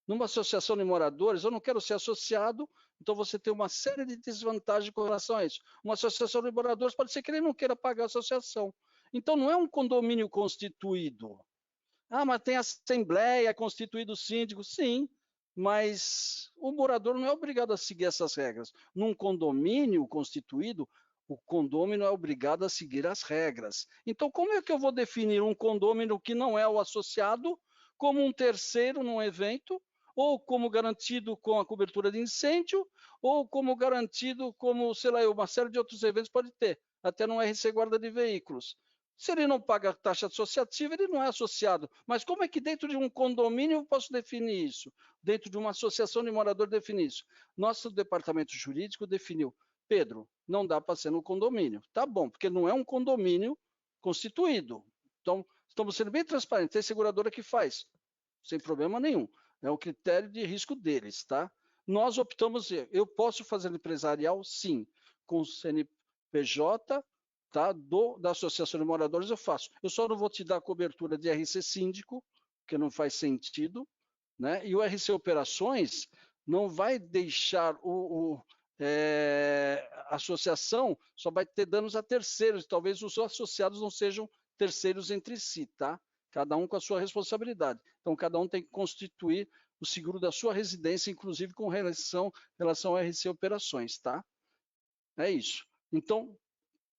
Numa associação de moradores, eu não quero ser associado, então você tem uma série de desvantagens com relação a isso. Uma associação de moradores pode ser que ele não queira pagar a associação. Então, não é um condomínio constituído. Ah, mas tem assembleia, é constituído síndico. Sim, mas o morador não é obrigado a seguir essas regras. Num condomínio constituído, o condômino é obrigado a seguir as regras. Então, como é que eu vou definir um condômino que não é o associado como um terceiro num evento, ou como garantido com a cobertura de incêndio, ou como garantido como, sei lá, uma série de outros eventos pode ter, até no RC Guarda de Veículos. Se ele não paga taxa associativa, ele não é associado. Mas como é que dentro de um condomínio eu posso definir isso? Dentro de uma associação de morador definir isso? Nosso departamento jurídico definiu, Pedro, não dá para ser no condomínio. Tá bom, porque não é um condomínio constituído. Então, estamos sendo bem transparentes. Tem seguradora que faz, sem problema nenhum. É o critério de risco deles, tá? Nós optamos, eu posso fazer empresarial? Sim. Com CNPJ, tá? Da Associação de Moradores eu faço. Eu só não vou te dar cobertura de RC Síndico, porque não faz sentido, né? E o RC Operações não vai deixar a associação, só vai ter danos a terceiros, talvez os associados não sejam terceiros entre si, tá? Cada um com a sua responsabilidade. Então, cada um tem que constituir o seguro da sua residência, inclusive com relação ao RC Operações, tá? É isso. Então,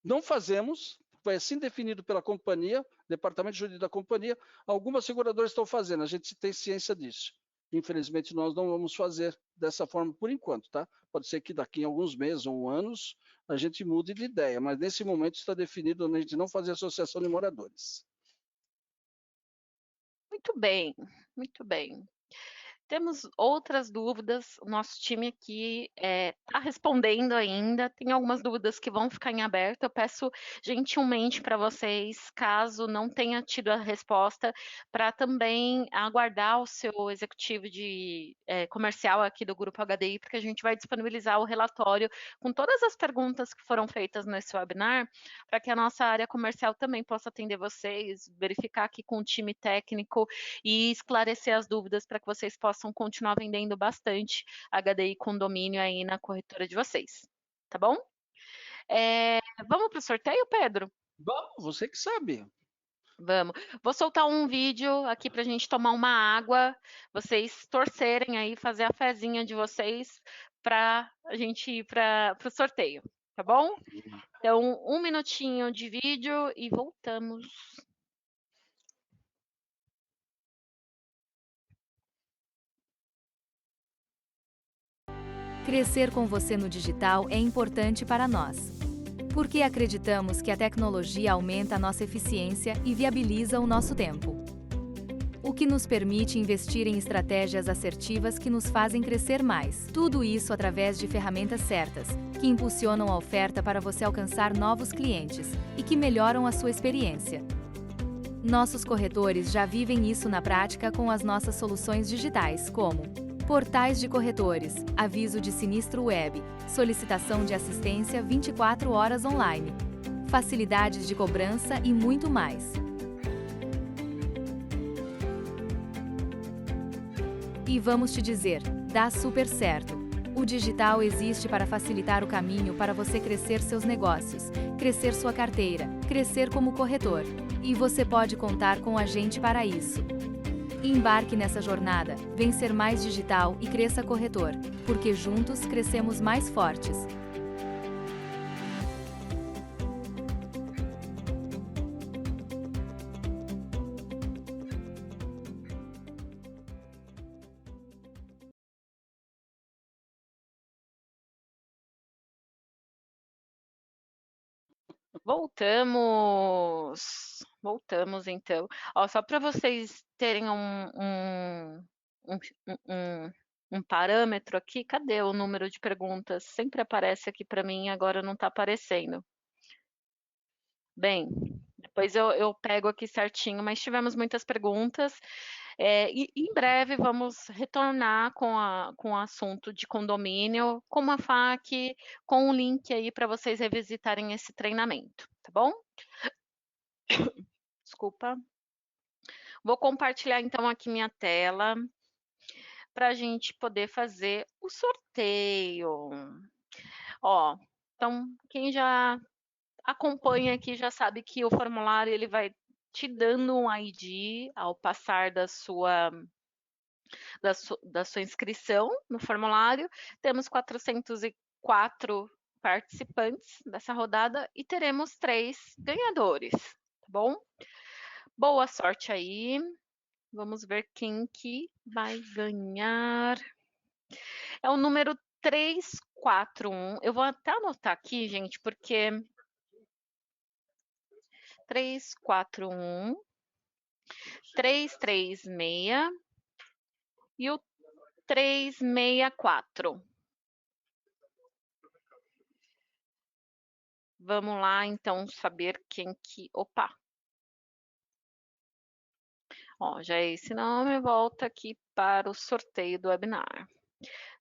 não fazemos, foi assim definido pela companhia, departamento jurídico da companhia, algumas seguradoras estão fazendo, a gente tem ciência disso. Infelizmente, nós não vamos fazer dessa forma por enquanto, tá? Pode ser que daqui a alguns meses ou anos a gente mude de ideia, mas nesse momento está definido a gente não fazer associação de moradores. Muito bem, muito bem. Temos outras dúvidas, o nosso time aqui está respondendo ainda, tem algumas dúvidas que vão ficar em aberto, eu peço gentilmente para vocês, caso não tenha tido a resposta, para também aguardar o seu executivo de comercial aqui do Grupo HDI, porque a gente vai disponibilizar o relatório com todas as perguntas que foram feitas nesse webinar, para que a nossa área comercial também possa atender vocês, verificar aqui com o time técnico e esclarecer as dúvidas para que vocês possam continuar vendendo bastante HDI condomínio aí na corretora de vocês, tá bom? Vamos para o sorteio, Pedro? Bom, você que sabe. Vamos. Vou soltar um vídeo aqui para a gente tomar uma água, vocês torcerem aí, fazer a fezinha de vocês para a gente ir para o sorteio, tá bom? Então, 1 minutinho de vídeo e voltamos. Crescer com você no digital é importante para nós, porque acreditamos que a tecnologia aumenta a nossa eficiência e viabiliza o nosso tempo, o que nos permite investir em estratégias assertivas que nos fazem crescer mais. Tudo isso através de ferramentas certas, que impulsionam a oferta para você alcançar novos clientes e que melhoram a sua experiência. Nossos corretores já vivem isso na prática com as nossas soluções digitais, como portais de corretores, aviso de sinistro web, solicitação de assistência 24 horas online, facilidades de cobrança e muito mais. E vamos te dizer, dá super certo. O digital existe para facilitar o caminho para você crescer seus negócios, crescer sua carteira, crescer como corretor. E você pode contar com a gente para isso. Embarque nessa jornada, vem ser mais digital e cresça corretor, porque juntos crescemos mais fortes. Voltamos então. Ó, só para vocês terem um parâmetro aqui, cadê o número de perguntas? Sempre aparece aqui para mim, agora não está aparecendo. Bem, depois eu pego aqui certinho, mas tivemos muitas perguntas. E em breve vamos retornar com o assunto de condomínio, com uma FAQ, com um link aí para vocês revisitarem esse treinamento, tá bom? Desculpa. Vou compartilhar então aqui minha tela para a gente poder fazer o sorteio. Ó, então quem já acompanha aqui já sabe que o formulário ele vai te dando um ID ao passar da sua inscrição no formulário. Temos 404 participantes dessa rodada e teremos 3 ganhadores, tá bom? Boa sorte aí. Vamos ver quem que vai ganhar. É o número 341. Eu vou até anotar aqui, gente, porque 341 336 e o 364. Vamos lá, então, saber quem que... Opa! Ó, já é esse nome, volta aqui para o sorteio do webinar.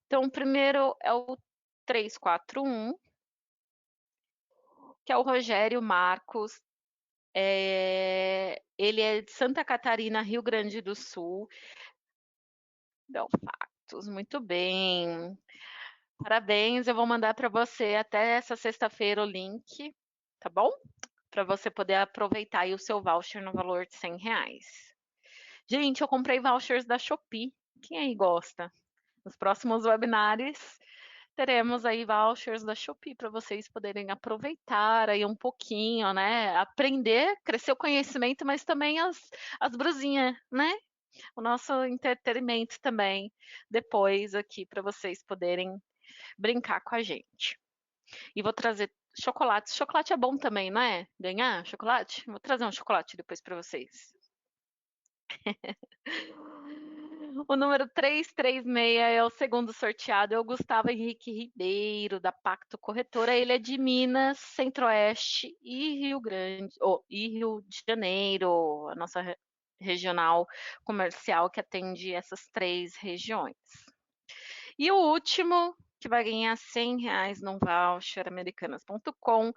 Então, o primeiro é o 341, que é o Rogério Marcos. Ele é de Santa Catarina, Rio Grande do Sul. Belfactos, muito bem. Parabéns, eu vou mandar para você até essa sexta-feira o link, tá bom? Para você poder aproveitar aí o seu voucher no valor de R$100. Gente, eu comprei vouchers da Shopee. Quem aí gosta? Nos próximos webinars teremos aí vouchers da Shopee para vocês poderem aproveitar aí um pouquinho, né? Aprender, crescer o conhecimento, mas também as brusinhas, né? O nosso entretenimento também depois aqui para vocês poderem brincar com a gente. E vou trazer chocolate. Chocolate é bom também, não é? Ganhar chocolate? Vou trazer um chocolate depois para vocês. O número 336 é o segundo sorteado, é o Gustavo Henrique Ribeiro, da Pacto Corretora. Ele é de Minas, Centro-Oeste e Rio de Janeiro, a nossa regional comercial que atende essas 3 regiões. E o último, que vai ganhar R$100 num voucher americanas.com,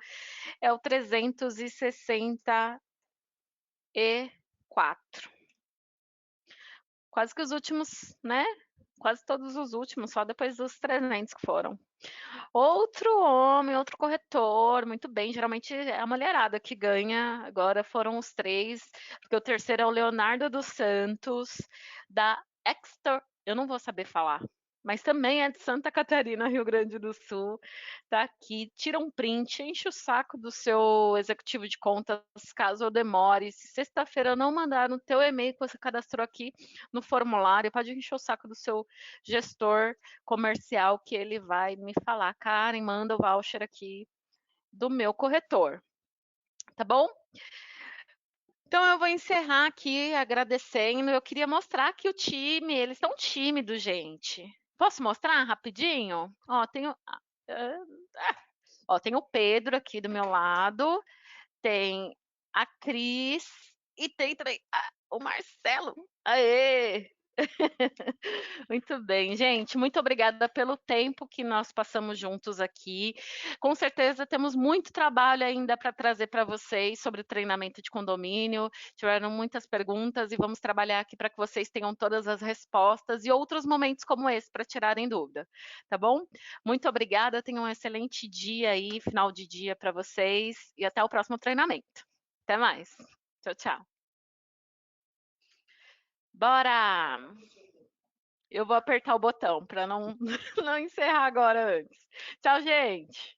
é o 364. Quase que os últimos, né? Quase todos os últimos, só depois dos 300 que foram. Outro homem, outro corretor, muito bem. Geralmente é a mulherada que ganha. Agora foram os 3, porque o terceiro é o Leonardo dos Santos, da Extor. Eu não vou saber falar, mas também é de Santa Catarina, Rio Grande do Sul. Tá aqui, tira um print, enche o saco do seu executivo de contas, caso eu demore. Se sexta-feira eu não mandar no teu e-mail que você cadastrou aqui no formulário, pode encher o saco do seu gestor comercial que ele vai me falar, Karen, manda o voucher aqui do meu corretor, tá bom? Então eu vou encerrar aqui agradecendo. Eu queria mostrar que o time, eles estão tímidos, gente. Posso mostrar rapidinho? Ó, tem o Pedro aqui do meu lado, tem a Cris E tem também o Marcelo. Aê! Muito bem, gente. Muito obrigada pelo tempo que nós passamos juntos aqui. Com certeza temos muito trabalho ainda para trazer para vocês sobre o treinamento de condomínio. Tiveram muitas perguntas e vamos trabalhar aqui para que vocês tenham todas as respostas e outros momentos como esse para tirarem dúvida, tá bom? Muito obrigada. Tenham um excelente dia aí, final de dia para vocês e até o próximo treinamento. Até mais. Tchau, tchau. Bora! Eu vou apertar o botão para não, não encerrar agora antes. Tchau, gente!